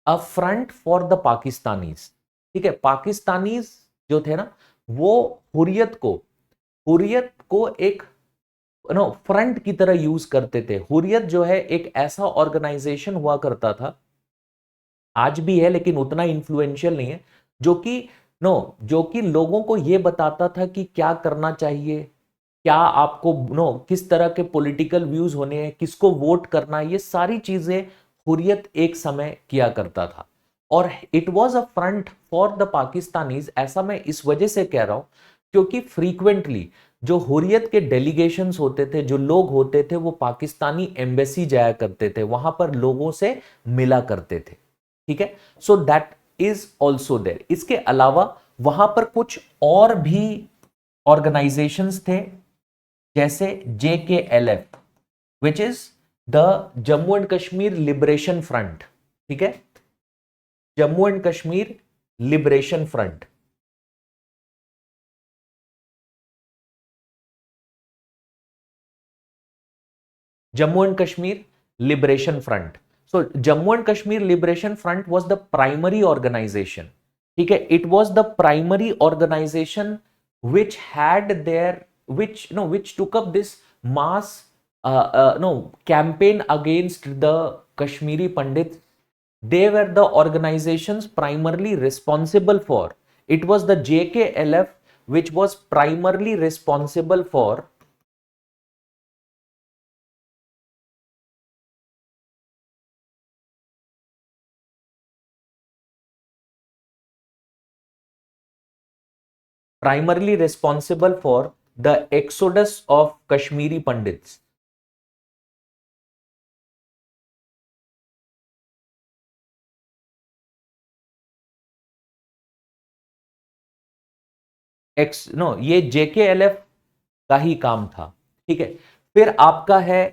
a front for the Pakistanis, ठीक है। पाकिस्तानीज जो थे ना, वो हुर्रियत को एक फ्रंट की तरह यूज करते थे। हुर्रियत जो है एक ऐसा ऑर्गेनाइजेशन हुआ करता था, आज भी है लेकिन उतना इन्फ्लुएंशियल नहीं है, जो कि लोगों को यह बताता था कि क्या करना चाहिए, क्या आपको किस तरह के पॉलिटिकल व्यूज होने हैं, किसको वोट करना है, ये सारी चीजें हुर्रियत एक समय किया करता था। और it was a front for the Pakistanis. ऐसा मैं इस वजह से कह रहा हूं क्योंकि फ्रीक्वेंटली जो हुर्रियत के डेलीगेशंस होते थे, जो लोग होते थे, वो पाकिस्तानी एम्बेसी जाया करते थे, वहां पर लोगों से मिला करते थे। ठीक है, so that is also there. इसके अलावा वहां पर कुछ और भी ऑर्गेनाइजेशंस थे, जैसे JKLF, which is the Jammu and Kashmir liberation front. ठीक है, Jammu and Kashmir liberation front. Jammu and Kashmir Liberation Front. So Jammu and Kashmir Liberation Front was the primary organization. ठीक है, it was the primary organization which had their which took up this mass campaign against the Kashmiri Pandits. They were the organizations primarily responsible for. It was the JKLF which was primarily responsible for the exodus of Kashmiri Pandits. ये JKLF का ही काम था। ठीक है, फिर आपका है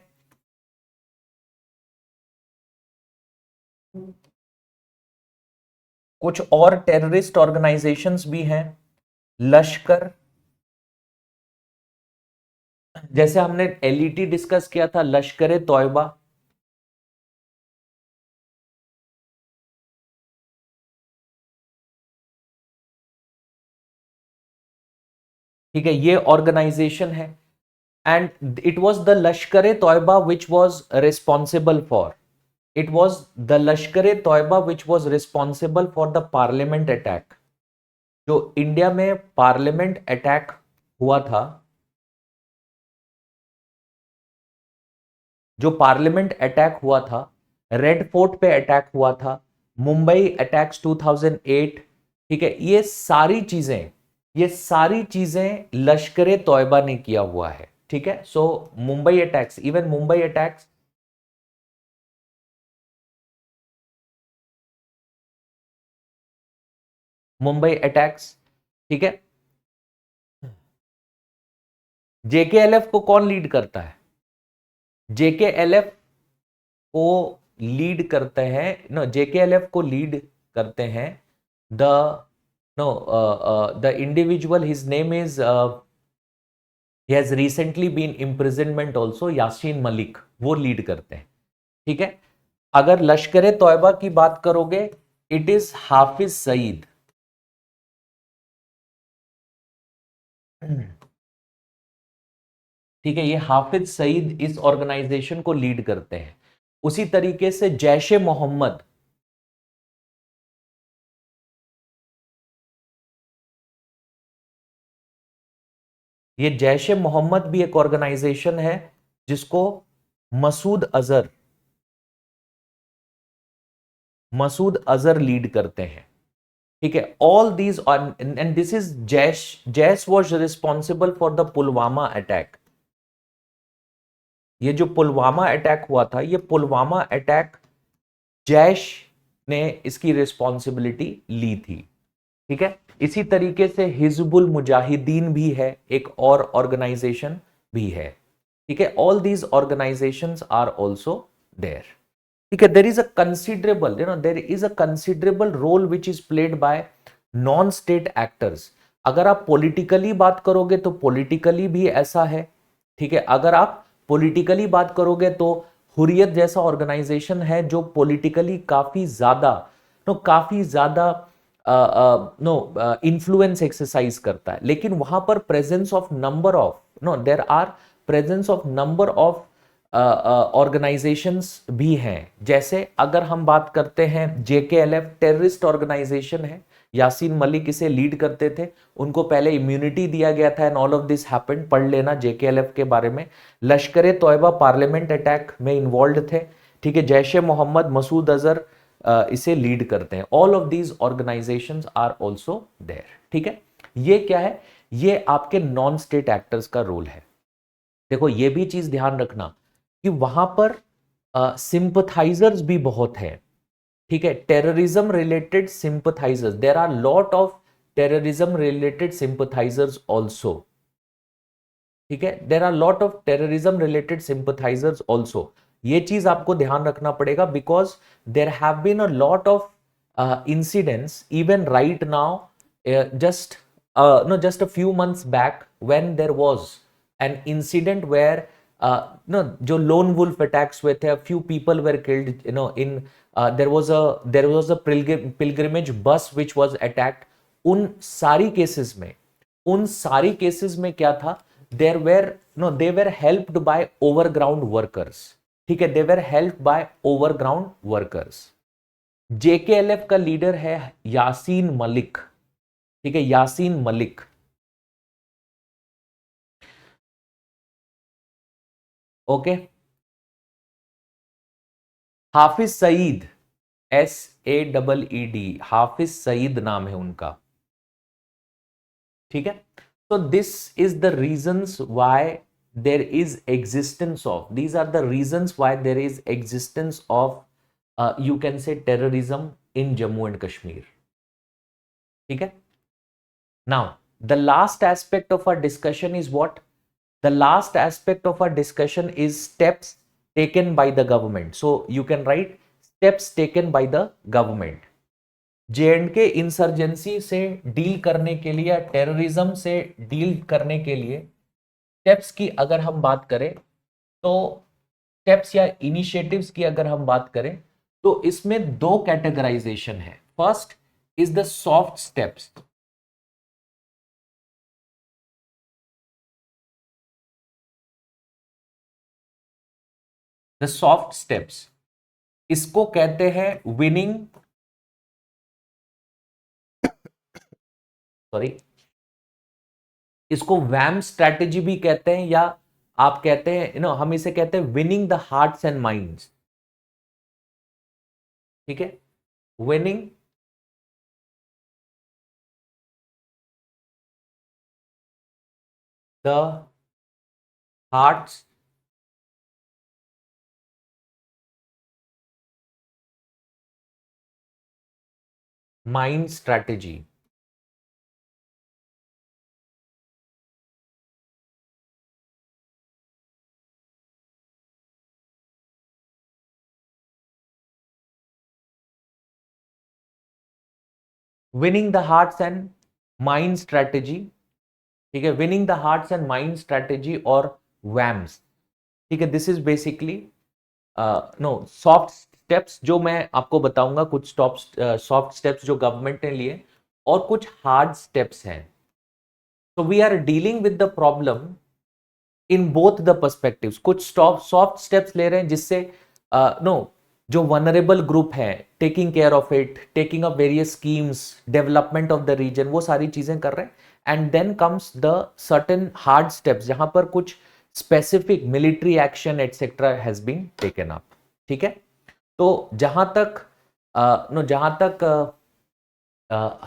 कुछ और टेररिस्ट ऑर्गेनाइजेशंस भी हैं, लश्कर, जैसे हमने LET डिस्कस किया था, लश्कर ए तौयबा। ठीक है, ये ऑर्गेनाइजेशन है, and it was the Lashkar e Taiba which was responsible for Lashkar e Taiba which was responsible for the parliament attack. जो इंडिया में पार्लियामेंट अटैक हुआ था, जो पार्लियामेंट अटैक हुआ था, रेड फोर्ट पे अटैक हुआ था, मुंबई अटैक्स 2008। ठीक है, ये सारी चीजें लश्कर ए तौयबा ने किया हुआ है। ठीक है, so Mumbai attacks, even Mumbai attacks, ठीक है। JKLF को कौन लीड करता है? JKLF को लीड करते हैं JKLF को लीड करते हैं the the individual, his name is he has recently been imprisonment also, Yasin Malik, वो लीड करते हैं। ठीक है, अगर लश्कर ए तौयबा की बात करोगे, इट इज हाफिज सईद। ठीक है, ये हाफिज सईद इस ऑर्गेनाइजेशन को लीड करते हैं। उसी तरीके से जैश ए मोहम्मद, ये जैश ए मोहम्मद भी एक ऑर्गेनाइजेशन है जिसको मसूद अजहर लीड करते हैं। ठीक है, all these and this is Jaish was responsible for the Pulwama attack. ये जो पुलवामा अटैक हुआ था, ये पुलवामा अटैक जैश ने इसकी रिस्पॉन्सिबिलिटी ली थी। ठीक है, इसी तरीके से हिजबुल मुजाहिदीन भी है, एक और ऑर्गेनाइजेशन भी है। ठीक है, all these organisations are also there. ठीक है, there is a considerable role which is played by non state actors. अगर आप पॉलिटिकली बात करोगे तो पॉलिटिकली भी ऐसा है। ठीक है, अगर आप पॉलिटिकली बात करोगे तो हुर्रियत जैसा ऑर्गेनाइजेशन है जो पॉलिटिकली काफी ज्यादा इन्फ्लुएंस एक्सरसाइज करता है, लेकिन वहां पर presence of number of organisations भी हैं। जैसे अगर हम बात करते हैं, JKLF टेररिस्ट ऑर्गेनाइजेशन है, यासीन मलिक इसे लीड करते थे, उनको पहले इम्यूनिटी दिया गया था and all of this happened, पढ़ लेना JKLF के बारे में। लश्कर ए तौयबा पार्लियामेंट अटैक में इन्वॉल्व थे। ठीक है, जैश ए मोहम्मद, मसूद अजहर इसे लीड करते हैं। All of these organisations are also there. ठीक है, ये क्या है? ये आपके नॉन स्टेट एक्टर्स का रोल है। देखो ये भी चीज ध्यान रखना कि वहां पर सिंपथाइजर्स भी बहुत हैं, ठीक है, terrorism related sympathisers, there are lot of terrorism related sympathisers also, ठीक है, there are lot of terrorism related sympathisers also. ये चीज आपको ध्यान रखना पड़ेगा because there have been a lot of incidents even right now, just no just a few months back when there was an incident where no जो lone wolf attacks हुए थे, a few people were killed, you know, in there was a pilgrimage bus which was attacked। उन सारी cases में क्या था, there were no they were helped by overground workers, ठीक है, they were helped by overground workers. JKLF का leader है यासीन मलिक, ठीक है, यासीन मलिक, ओके। हाफिज सईद, SAEED, हाफिज सईद नाम है उनका, ठीक है। तो this is the reasons why there is existence of, these are the reasons why there is existence of you can say terrorism in Jammu and Kashmir, ठीक है। Now the last aspect of our discussion is what, the last aspect of our discussion is steps taken by the government, so you can write steps taken by the government। JNK insurgency से deal करने के लिए, terrorism से deal करने के लिए steps की अगर हम बात करें, तो स्टेप्स या इनिशिएटिव्स की अगर हम बात करें, तो इसमें दो कैटेगराइजेशन है। First is the soft steps, the soft steps इसको कहते हैं विनिंग, सॉरी, इसको वैम स्ट्रैटेजी भी कहते हैं, या आप कहते हैं हम इसे कहते हैं winning the hearts and minds, ठीक है, winning the hearts mind strategy, winning the hearts and mind strategy, ठीक है, winning the hearts and mind strategy और वैम्स, ठीक है, this is basically no soft steps जो मैं आपको बताऊंगा, कुछ सॉफ्ट स्टेप्स जो गवर्नमेंट ने लिए और कुछ हार्ड स्टेप्स हैं। तो we are dealing with the problem in both the perspectives. कुछ सॉफ्ट स्टेप्स ले रहे हैं जिससे नो जो वनरेबल ग्रुप है, taking care of it, taking up various schemes, development of the region, वो सारी चीजें कर रहे हैं। And then comes the certain hard steps जहां पर कुछ specific military action etcetera has been taken up, ठीक है। तो जहां तक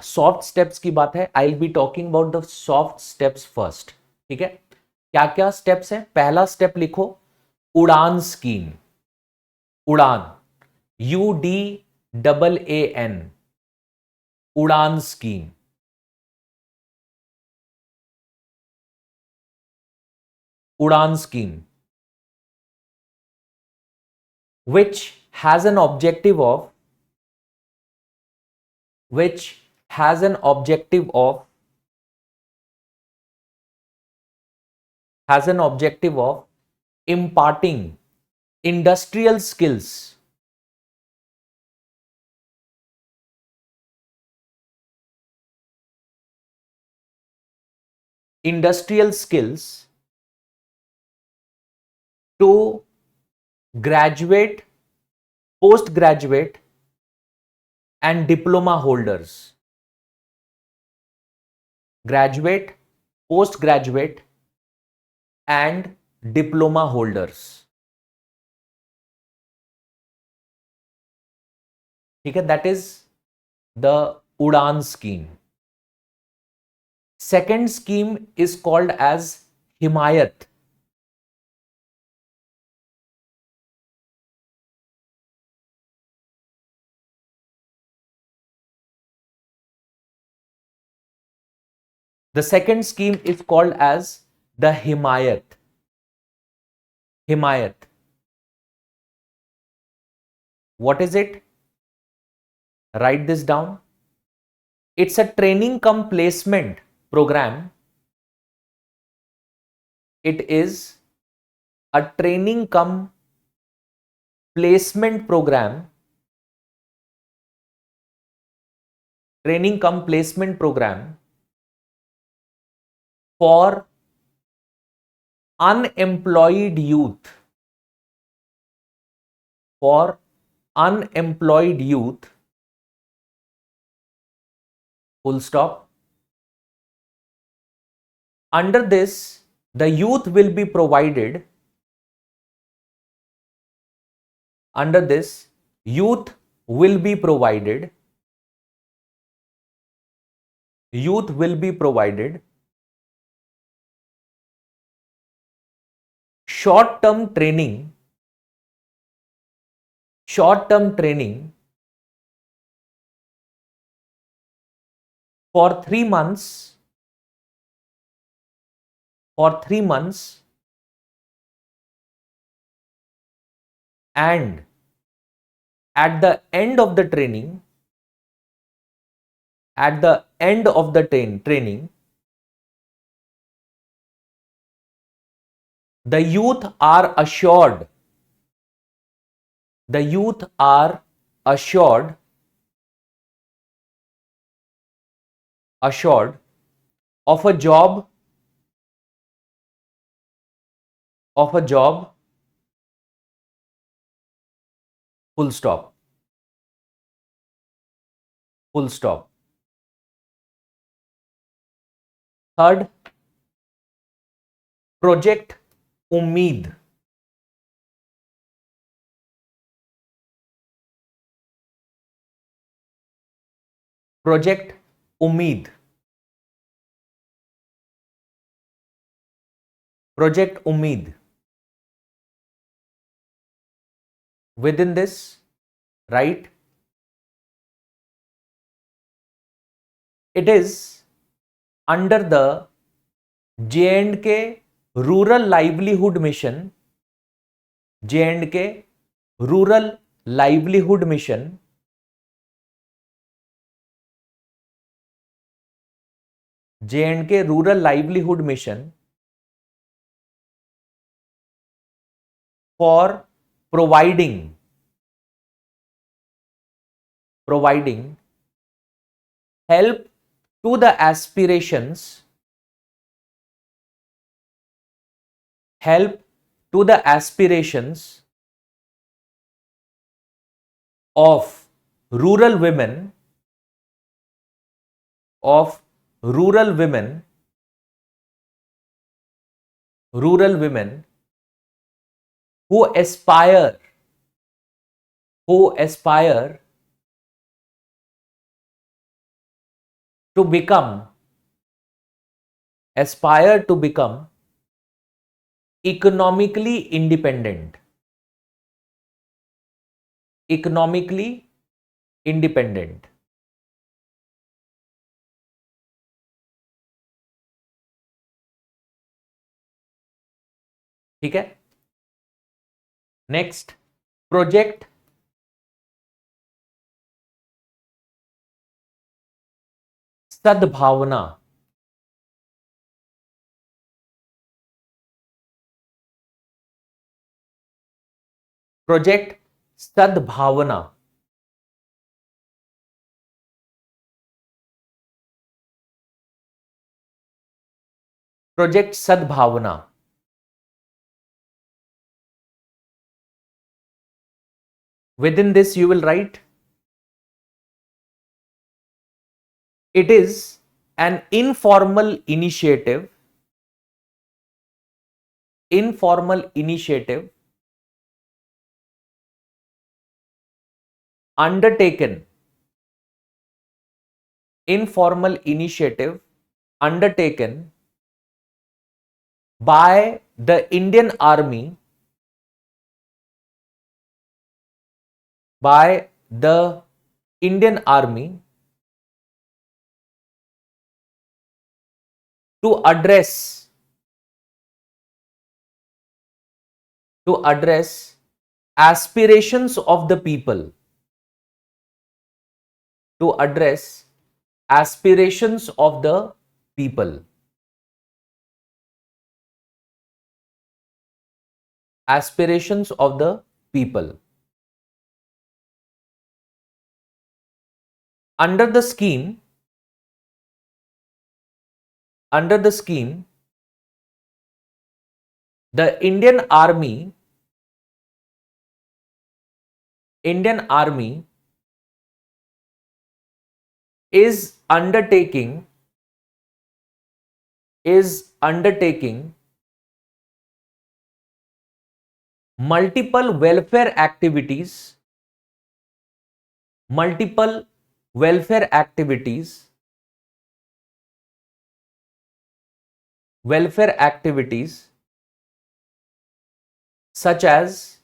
सॉफ्ट स्टेप्स की बात है, I will be talking about the soft steps first, ठीक है। क्या क्या स्टेप्स हैं? पहला स्टेप लिखो, उड़ान स्कीम, उड़ान, UDAAN, उड़ान स्कीम, उड़ान scheme, which has an objective of, which has an objective of, has an objective of imparting industrial skills, industrial skills to graduate, postgraduate and diploma holders, graduate, postgraduate and diploma holders, ठीक है, that is the उड़ान scheme. Second scheme is called as Himayat. The second scheme is called as the Himayat. Himayat. What is it? Write this down. It's a training cum placement program. It is a training cum placement program. Training cum placement program for unemployed youth. For unemployed youth. Full stop. Under this, the youth will be provided. Under this, youth will be provided. Youth will be provided short-term training. Short-term training for 3 months. For 3 months. And at the end of the training, the youth are assured of a job full stop. Full stop. Third, Project Umeed. Project Umeed. Project Umeed. Within this, right, it is under the J&K Rural Livelihood Mission. J&K Rural Livelihood Mission. J&K Rural Livelihood Mission for providing help to the aspirations of rural women who aspire to become economically independent. ठीक है. Next, project सद्भावना. Project सद्भावना. Project सद्भावना. Within this, you will write, it is an informal initiative undertaken undertaken by the Indian Army, by the Indian Army to address aspirations of the people, to address aspirations of the people, aspirations of the people. Under the scheme, the Indian Army is undertaking multiple welfare activities, multiple welfare activities, welfare activities such as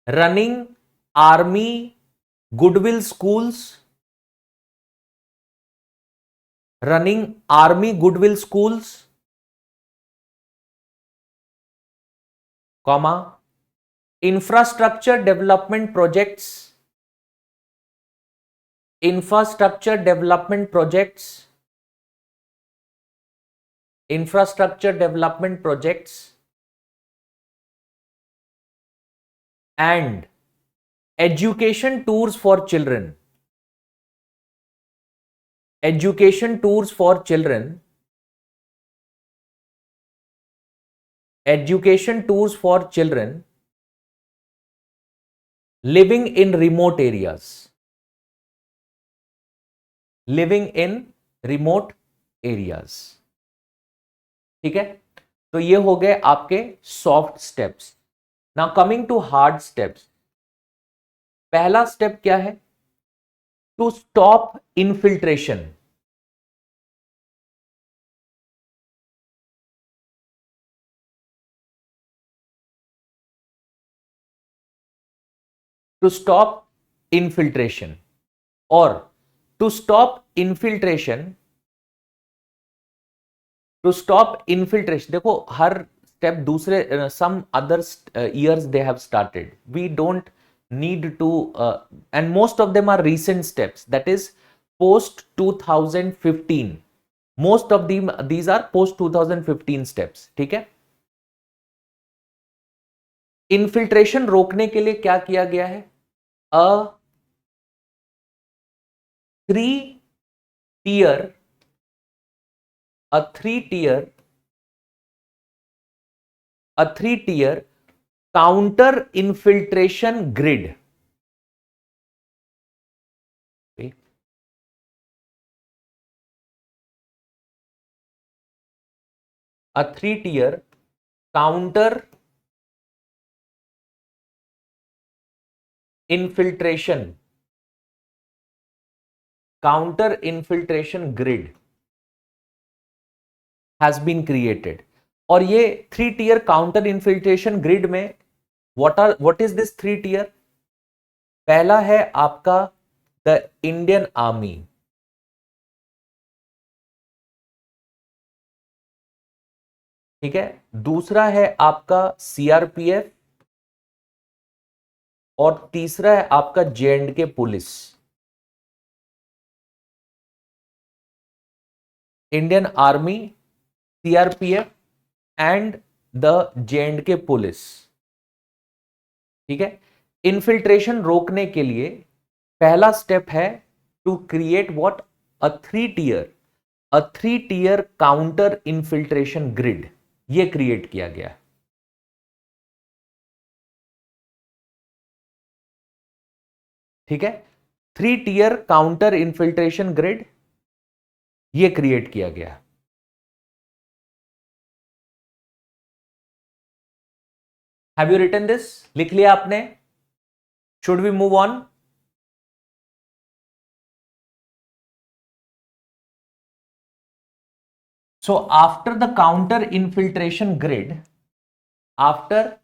running army goodwill schools, running army goodwill schools, comma, infrastructure development projects, infrastructure development projects, infrastructure development projects, and education tours for children, education tours for children, education tours for children living in remote areas, living in remote areas. ठीक है, तो ये हो गए आपके soft steps. Now coming to hard steps. पहला step क्या है? To stop infiltration. To stop infiltration और to stop infiltration, to stop infiltration. देखो हर स्टेप दूसरे, some other years they have started. We don't need to and most of them are recent steps, that is post 2015. most of them, these are post 2015 steps. ठीक है, infiltration रोकने के लिए क्या किया गया है? A three tier a three tier counter infiltration grid. Okay. A three tier counter infiltration grid has been created. और ये three tier counter infiltration grid में what is this three tier? पहला है आपका द इंडियन आर्मी, ठीक है, दूसरा है आपका सीआरपीएफ और तीसरा है आपका J and K police. Indian army, CRPF and the J and K police. ठीक है, इन्फिल्ट्रेशन रोकने के लिए पहला स्टेप है to create what? A three tier counter infiltration grid. ये क्रिएट किया गया. ठीक है, three tier counter infiltration grid ये क्रिएट किया गया. Have you written this? लिख लिया आपने? Should we move on? So after the counter infiltration grid, after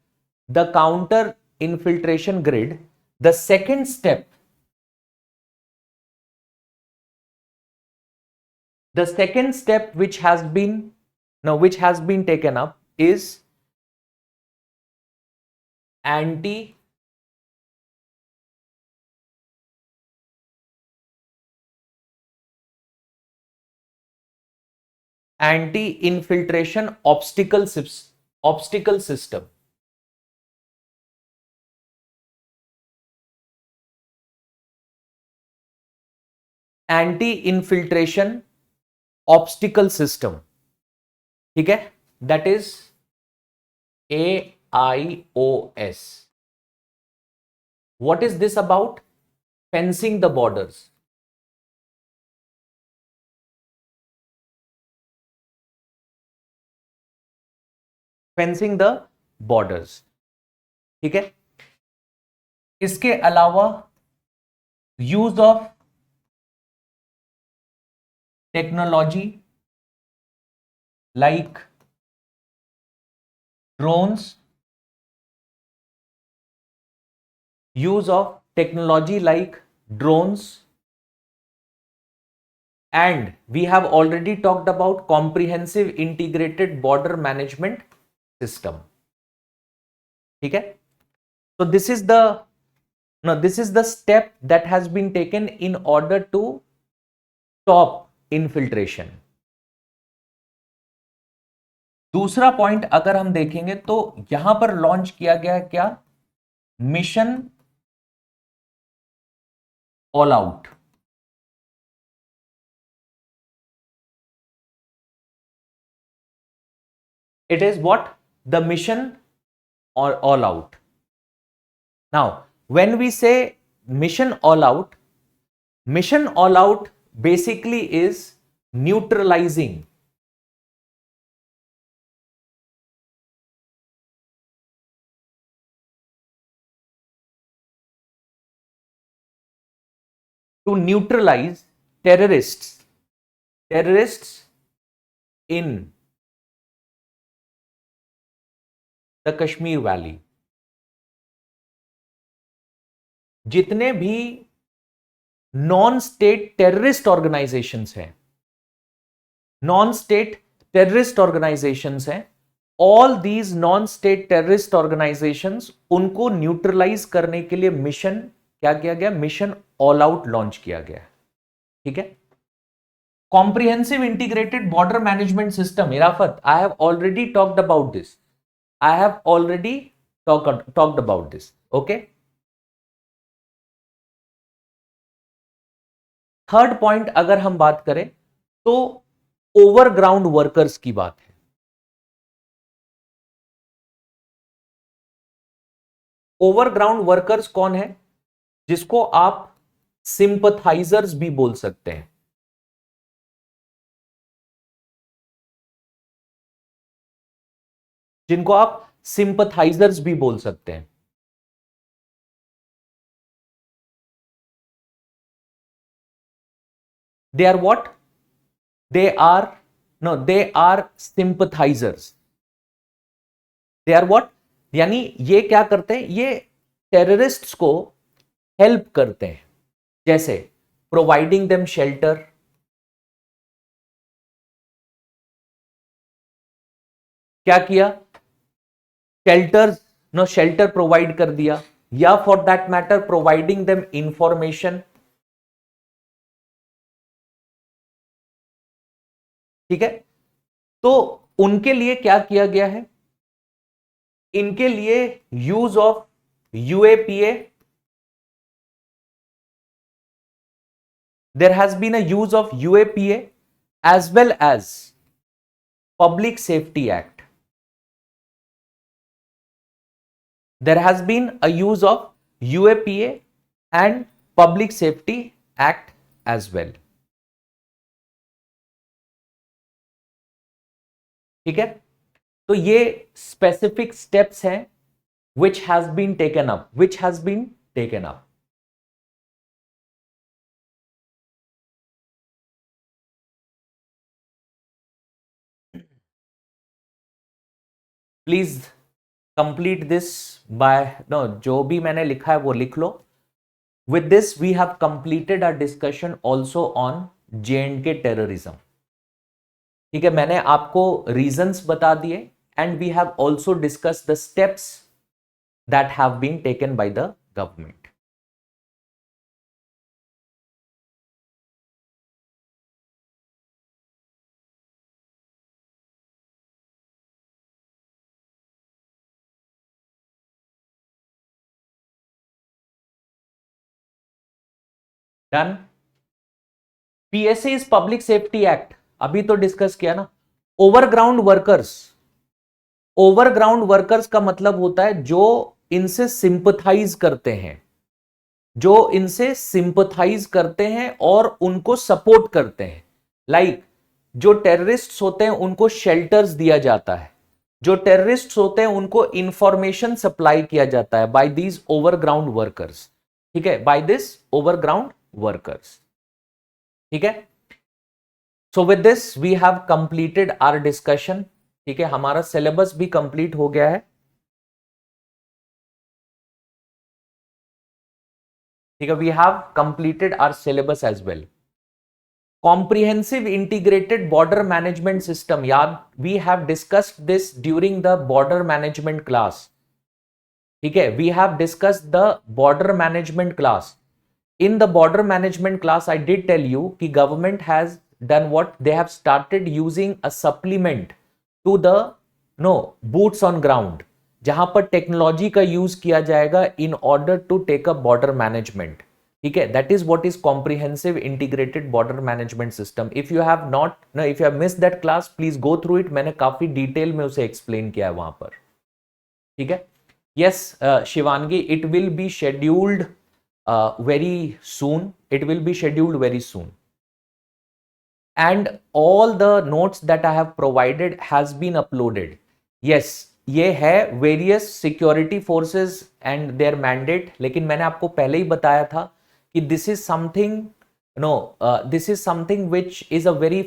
the counter infiltration grid, the second step which has been taken up is anti infiltration obstacle system. Anti infiltration obstacle system, ठीक है, that is AIOS. What is this about? Fencing the borders. Fencing the borders, ठीक है. इसके अलावा use of technology like drones, use of technology like drones, and we have already talked about comprehensive integrated border management system, ठीक है. So this is the step that has been taken in order to stop infiltration. दूसरा point अगर हम देखेंगे तो यहां पर launch किया गया है क्या, mission all out. It is what? The mission or all out. Now, when we say mission all out basically is neutralizing terrorists in the Kashmir valley. जितने भी नॉन स्टेट टेररिस्ट ऑर्गेनाइजेशंस हैं, all these non state terrorist organisations, उनको neutralise करने के लिए mission क्या किया गया, मिशन ऑल आउट लॉन्च किया गया, ठीक है. Comprehensive integrated border management system, इराफत, I have already talked about this. I have already talked about this. Okay. Third point अगर हम बात करें तो ओवरग्राउंड वर्कर्स की बात है. ओवरग्राउंड वर्कर्स कौन है? जिसको आप सिंपथाइजर्स भी बोल सकते हैं. जिनको आप सिंपथाइजर्स भी बोल सकते हैं. They are what? They are sympathizers. They are what? यानी ये क्या करते हैं, ये टेररिस्ट्स को हेल्प करते हैं. जैसे प्रोवाइडिंग देम शेल्टर, क्या किया, शेल्टर प्रोवाइड कर दिया, या for that matter providing them information, ठीक है. तो उनके लिए क्या किया गया है, इनके लिए use of UAPA, there has been a use of UAPA as well as Public Safety Act. There has been a use of UAPA and Public Safety Act as well. ठीक है. तो ये स्पेसिफिक स्टेप्स हैं which has been taken up. Please complete this by, no जो भी मैंने लिखा है वो लिख लो. With this, we have completed our discussion also on J&K terrorism. ठीक है, मैंने आपको रीजंस बता दिए and we have also discussed the steps that have been taken by the government. Done. PSA is public safety act, अभी तो discuss किया ना. ओवरग्राउंड वर्कर्स, ओवरग्राउंड वर्कर्स का मतलब होता है जो इनसे सिंपथाइज करते हैं, जो इनसे सिंपथाइज करते हैं और उनको सपोर्ट करते हैं. लाइक जो टेररिस्ट्स होते हैं उनको शेल्टर्स दिया जाता है, जो टेररिस्ट्स होते हैं उनको इंफॉर्मेशन सप्लाई किया जाता है बाय दीज ओवरग्राउंड वर्कर्स. ठीक है, बाय दिस ओवरग्राउंड वर्कर्स. ठीक है. So with this we have completed our discussion. ठीक है, हमारा सिलेबस भी कंप्लीट हो गया है. ठीक है, we have completed our syllabus as well. Comprehensive integrated border management system, याद we have discussed this during the border management class. ठीक है, we have discussed the border management class. In the border management class, I did tell you कि government has done what? They have started using a supplement to the boots on ground, जहां पर technology का use किया जाएगा in order to take up border management. ठीक है, that is what is comprehensive integrated border management system. If you have not, no, if you have missed that class, please go through it. मैंने काफी detail में उसे explain किया है वहां पर. ठीक है. Yes, Shivangi, it will be scheduled very soon. It will be scheduled very soon. And all the notes that I have provided has been uploaded. Yes, ये है various security forces and their mandate. लेकिन मैंने आपको पहले ही बताया था कि this is something, this is something which is a very,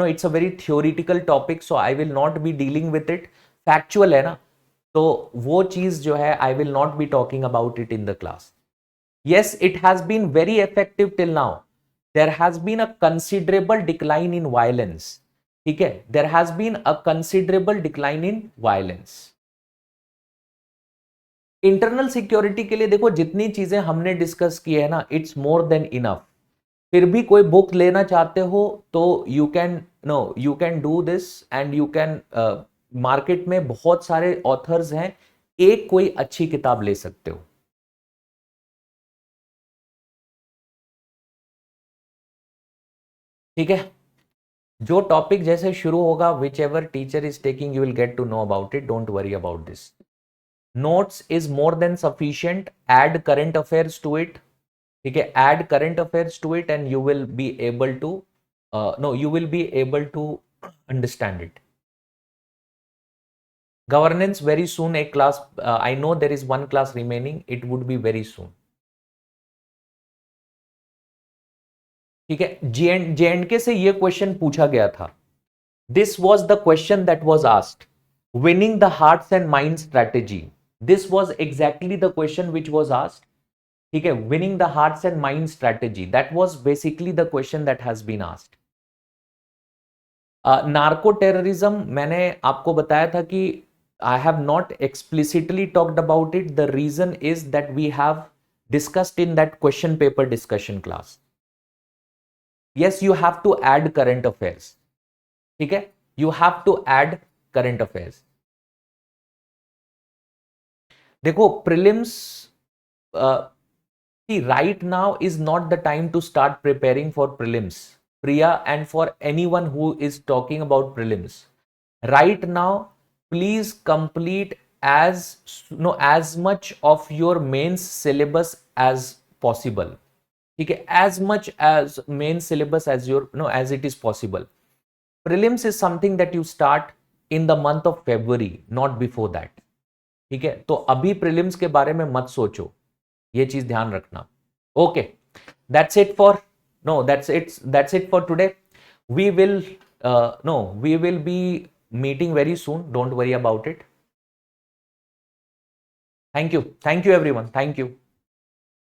it's a very theoretical topic. So I will not be dealing with it. Factual है ना, तो वो चीज जो है I will not be talking about it in the class. Yes, it has been very effective till now. There has been a considerable decline in violence. ठीक है, there has been a considerable decline in violence. Internal security के लिए देखो जितनी चीजें हमने discuss की है ना, इट्स मोर देन इनफ. फिर भी कोई बुक लेना चाहते हो तो you can do this and you can, market में बहुत सारे ऑथर्स हैं, एक कोई अच्छी किताब ले सकते हो. ठीक है, जो टॉपिक जैसे शुरू होगा, whichever teacher is taking, you will get to know about it. Don't worry about this. Notes is more than sufficient. Add current affairs to it. ठीक है, add current affairs to it and you will be able to, you will be able to understand it. Governance very soon, a class, I know there is one class remaining, it would be very soon. ठीक है, J&K से ये question पूछा गया था. This was the question that was asked. Winning the hearts and mind strategy, this was exactly the question which was asked. ठीक है, winning the hearts and mind strategy, that was basically the question that has been asked. Narco terrorism मैंने आपको बताया था कि I have not explicitly talked about it. The reason is that we have discussed in that question paper discussion class. Yes, you have to add current affairs. ठीक है, you have to add current affairs. देखो prelims, see, right now is not the time to start preparing for prelims, Priya, and for anyone who is talking about prelims. Right now, please complete as much of your mains syllabus as possible. ठीक है, as much as main syllabus as your as it is possible. Prelims is something that you start in the month of February, not before that. ठीक है, तो अभी prelims के बारे में मत सोचो, ये चीज ध्यान रखना. Okay, that's it for that's it for today. We will we will be meeting very soon. Don't worry about it. Thank you. Thank you, everyone. Thank you.